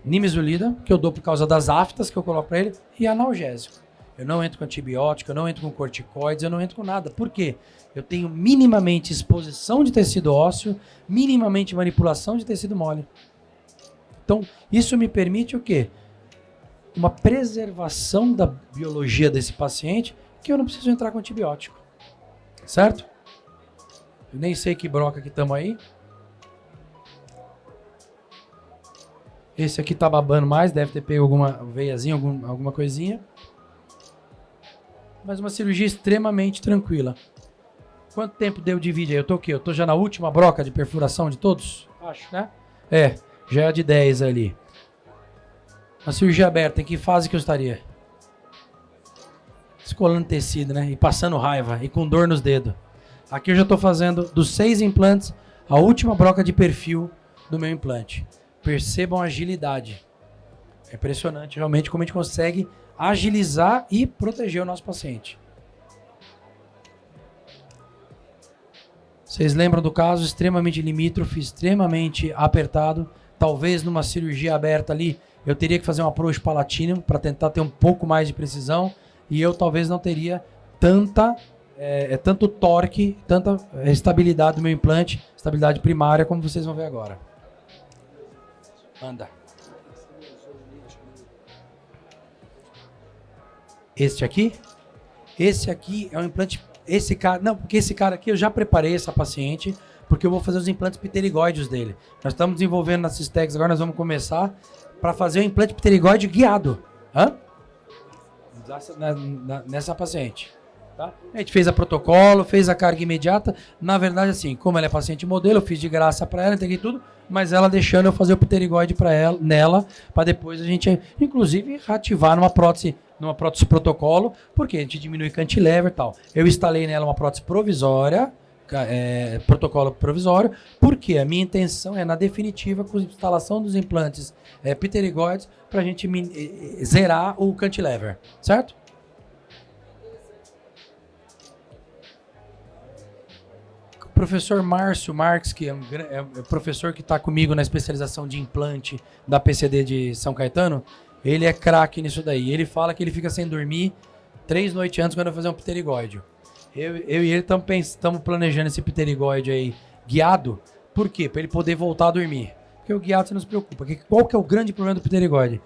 nimesulida, que eu dou por causa das aftas que eu coloco para ele, e analgésico. Eu não entro com antibiótico, eu não entro com corticoides, eu não entro com nada. Por quê? Eu tenho minimamente exposição de tecido ósseo, minimamente manipulação de tecido mole. Então, isso me permite o quê? Uma preservação da biologia desse paciente, que eu não preciso entrar com antibiótico. Certo? Eu nem sei que broca que estamos aí. Esse aqui tá babando mais, deve ter pego alguma veiazinha, alguma coisinha. Mas uma cirurgia extremamente tranquila. Quanto tempo deu de vídeo aí? Eu tô o quê? Eu tô já na última broca de perfuração de todos? Acho, né? É, já é de 10 ali. Uma cirurgia aberta, em que fase que eu estaria? Descolando tecido, né? E passando raiva, e com dor nos dedos. Aqui eu já tô fazendo, dos 6 implantes, a última broca de perfil do meu implante. Percebam a agilidade. É impressionante realmente como a gente consegue agilizar e proteger o nosso paciente. Vocês lembram do caso extremamente limítrofe, extremamente apertado. Talvez numa cirurgia aberta ali, eu teria que fazer um approach palatino para tentar ter um pouco mais de precisão. E eu talvez não teria tanto torque, tanta estabilidade do meu implante, estabilidade primária, como vocês vão ver agora. Anda. Esse aqui é um implante. Esse cara, não, porque esse cara aqui eu já preparei essa paciente, porque eu vou fazer os implantes pterigóides dele. Nós estamos desenvolvendo na Cistex, agora nós vamos começar para fazer o implante pterigóide guiado. Nessa paciente. Tá? A gente fez a protocolo, fez a carga imediata. Na verdade, assim, como ela é paciente modelo, eu fiz de graça para ela, entreguei tudo, mas ela deixando eu fazer o pterigóide para ela, nela, para depois a gente, inclusive, ativar numa prótese protocolo, porque a gente diminui cantilever e tal. Eu instalei nela uma prótese provisória, protocolo provisório, porque a minha intenção é, na definitiva, com a instalação dos implantes pterigoides, para a gente zerar o cantilever, certo? O professor Márcio Marques, que é o professor que está comigo na especialização de implante da PCD de São Caetano, ele é craque nisso daí. Ele fala que ele fica sem dormir 3 noites antes quando vai fazer um pterigóide. Eu e ele estamos planejando esse pterigóide aí guiado. Por quê? Para ele poder voltar a dormir. Porque o guiado você não se preocupa. Porque qual que é o grande problema do pterigóide?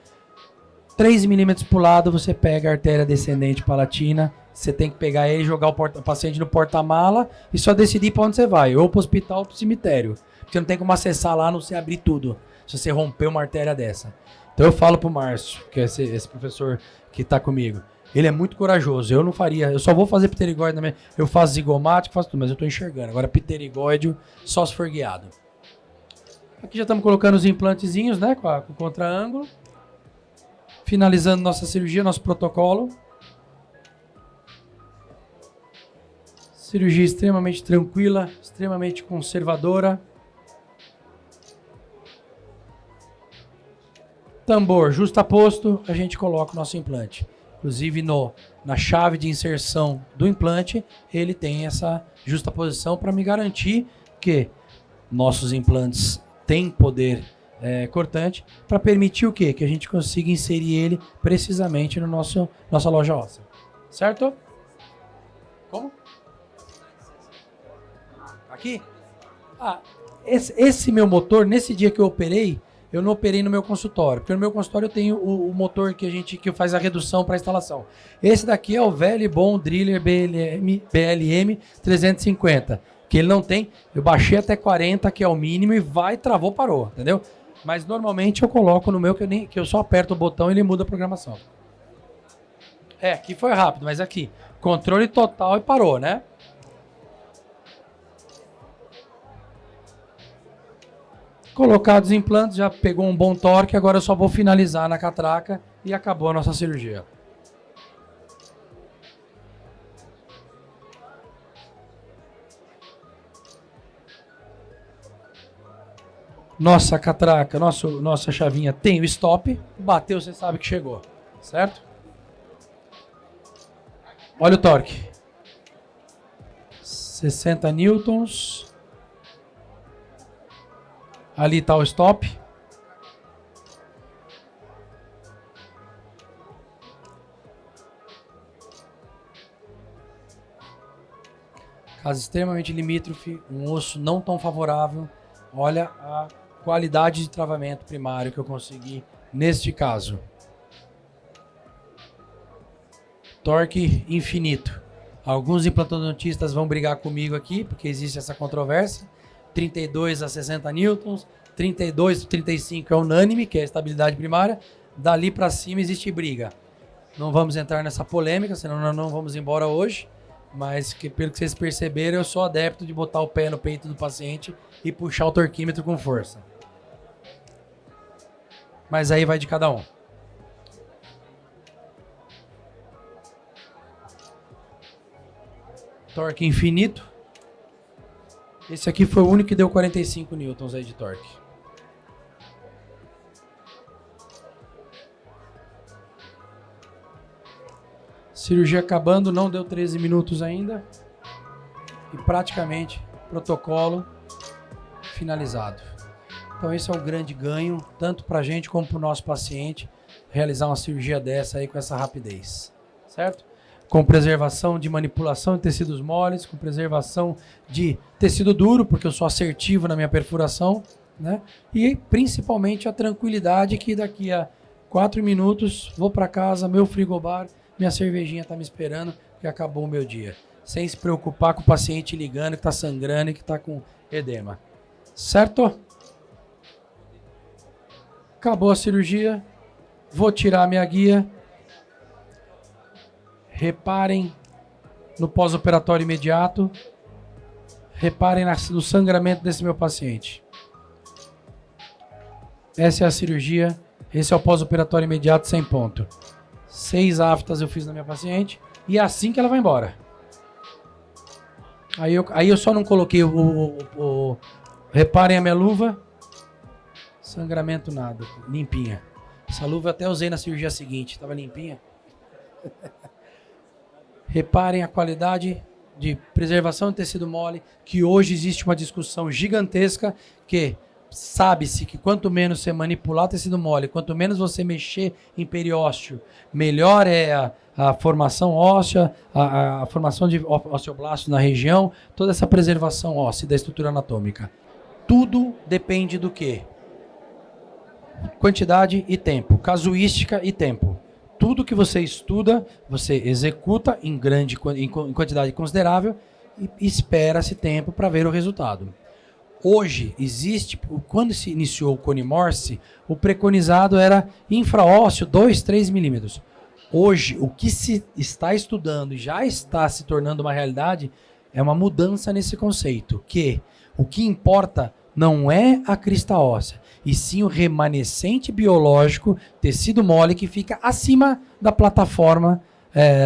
3 milímetros para o lado, você pega a artéria descendente palatina. Você tem que pegar ele e jogar o paciente no porta-mala e só decidir para onde você vai. Ou para o hospital ou para o cemitério. Porque não tem como acessar lá, não se abrir tudo. Se você romper uma artéria dessa. Então eu falo pro Márcio, que é esse professor que está comigo. Ele é muito corajoso. Eu não faria. Eu só vou fazer pterigóide. Eu faço zigomático, faço tudo, mas eu estou enxergando. Agora pterigóide só se for guiado. Aqui já estamos colocando os implantezinhos, né? Com o contra-ângulo. Finalizando nossa cirurgia, nosso protocolo. Cirurgia extremamente tranquila, extremamente conservadora. Tambor justaposto, a gente coloca o nosso implante. Inclusive na chave de inserção do implante, ele tem essa justaposição para me garantir que nossos implantes têm poder cortante para permitir o quê? Que a gente consiga inserir ele precisamente no nossa loja óssea. Certo? Como? Aqui? Esse meu motor, nesse dia que eu operei, eu não operei no meu consultório, porque no meu consultório eu tenho o motor que faz a redução para a instalação. Esse daqui é o velho e bom Driller BLM 350, que ele não tem, eu baixei até 40, que é o mínimo, e travou, parou, entendeu? Mas normalmente eu coloco no meu, que eu só aperto o botão e ele muda a programação. Aqui foi rápido, mas aqui, controle total e parou, né? Colocados os implantes, já pegou um bom torque, agora eu só vou finalizar na catraca e acabou a nossa cirurgia. Nossa catraca, nossa chavinha tem o stop, bateu, você sabe que chegou, certo? Olha o torque. 60 newtons. Ali está o stop. Caso extremamente limítrofe, um osso não tão favorável. Olha a qualidade de travamento primário que eu consegui neste caso. Torque infinito. Alguns implantodontistas vão brigar comigo aqui, porque existe essa controvérsia. 32 a 60 newtons, 32 a 35 é unânime, que é a estabilidade primária. Dali para cima existe briga. Não vamos entrar nessa polêmica, senão nós não vamos embora hoje. Mas pelo que vocês perceberam, eu sou adepto de botar o pé no peito do paciente e puxar o torquímetro com força. Mas aí vai de cada um. Torque infinito. Esse aqui foi o único que deu 45 newtons aí de torque. Cirurgia acabando, não deu 13 minutos ainda. E praticamente protocolo finalizado. Então esse é o grande ganho, tanto para a gente como para o nosso paciente, realizar uma cirurgia dessa aí com essa rapidez. Certo? Com preservação de manipulação de tecidos moles, com preservação de tecido duro, porque eu sou assertivo na minha perfuração, né? E principalmente a tranquilidade que daqui a 4 minutos vou para casa, meu frigobar, minha cervejinha está me esperando, que acabou o meu dia. Sem se preocupar com o paciente ligando, que está sangrando e que está com edema. Certo? Acabou a cirurgia, vou tirar minha guia. Reparem no pós-operatório imediato. Reparem no sangramento desse meu paciente. Essa é a cirurgia. Esse é o pós-operatório imediato sem ponto. 6 aftas eu fiz na minha paciente. E é assim que ela vai embora. Aí eu só não coloquei Reparem a minha luva. Sangramento nada. Limpinha. Essa luva eu até usei na cirurgia seguinte. Tava limpinha. Reparem a qualidade de preservação de tecido mole, que hoje existe uma discussão gigantesca que sabe-se que quanto menos você manipular tecido mole, quanto menos você mexer em periósteo, melhor é a formação óssea, a formação de osteoblastos na região, toda essa preservação óssea da estrutura anatômica. Tudo depende do quê? Quantidade e tempo, casuística e tempo. Tudo que você estuda, você executa em quantidade considerável e espera-se tempo para ver o resultado. Hoje existe, quando se iniciou o cone Morse, o preconizado era infraósseo 2, 3 milímetros. Hoje, o que se está estudando e já está se tornando uma realidade é uma mudança nesse conceito, que o que importa não é a crista óssea, e sim o remanescente biológico, tecido mole, que fica acima da plataforma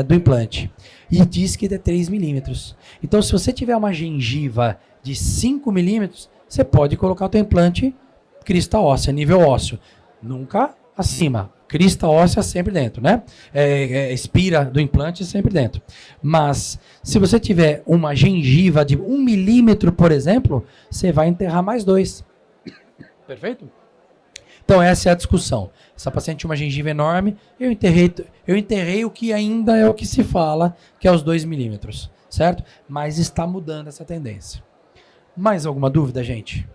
do implante. E diz que é 3 milímetros. Então, se você tiver uma gengiva de 5 milímetros, você pode colocar o teu implante crista óssea, nível ósseo. Nunca acima. Crista óssea sempre dentro, né? Espira do implante sempre dentro. Mas, se você tiver uma gengiva de 1 milímetro, por exemplo, você vai enterrar mais 2. Perfeito? Então, essa é a discussão. Essa paciente tinha uma gengiva enorme, eu enterrei o que ainda é o que se fala, que é os 2 milímetros, certo? Mas está mudando essa tendência. Mais alguma dúvida, gente?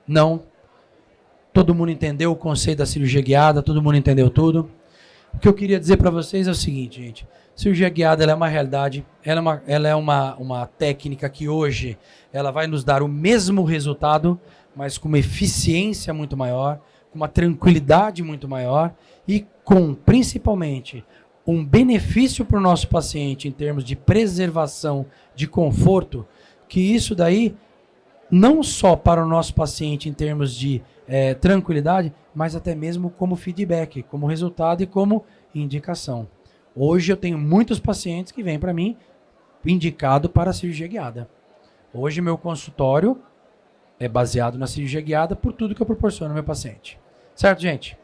Não? Todo mundo entendeu o conceito da cirurgia guiada? Todo mundo entendeu tudo? O que eu queria dizer para vocês é o seguinte, gente. Cirurgia guiada ela é uma realidade, ela é uma técnica que hoje ela vai nos dar o mesmo resultado, mas com uma eficiência muito maior, com uma tranquilidade muito maior e com, principalmente, um benefício para o nosso paciente em termos de preservação, de conforto, que isso daí, não só para o nosso paciente em termos de tranquilidade, mas até mesmo como feedback, como resultado e como indicação. Hoje eu tenho muitos pacientes que vêm para mim indicado para a cirurgia guiada. Hoje meu consultório é baseado na cirurgia guiada por tudo que eu proporciono ao meu paciente. Certo, gente?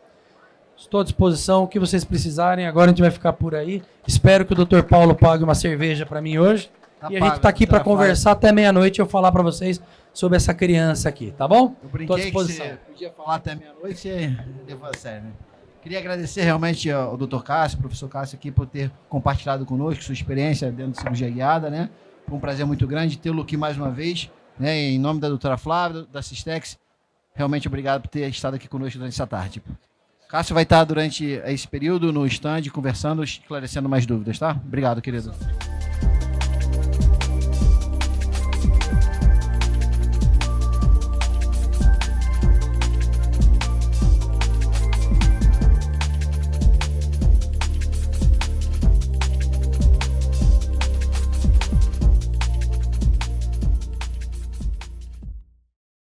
Estou à disposição, o que vocês precisarem. Agora a gente vai ficar por aí. Espero que o Dr. Paulo pague uma cerveja para mim hoje. E a gente está aqui para conversar até meia-noite e eu falar para vocês sobre essa criança aqui, tá bom? Eu brinquei que você podia falar até meia-noite e levou a sério, né? Queria agradecer realmente ao Dr. Cássio, ao professor Cássio aqui, por ter compartilhado conosco sua experiência dentro de cirurgia guiada, né? Foi um prazer muito grande tê-lo aqui mais uma vez, né? Em nome da doutora Flávia, da Cistex, realmente obrigado por ter estado aqui conosco durante essa tarde. Cássio vai estar durante esse período no stand, conversando, esclarecendo mais dúvidas, tá? Obrigado, querido.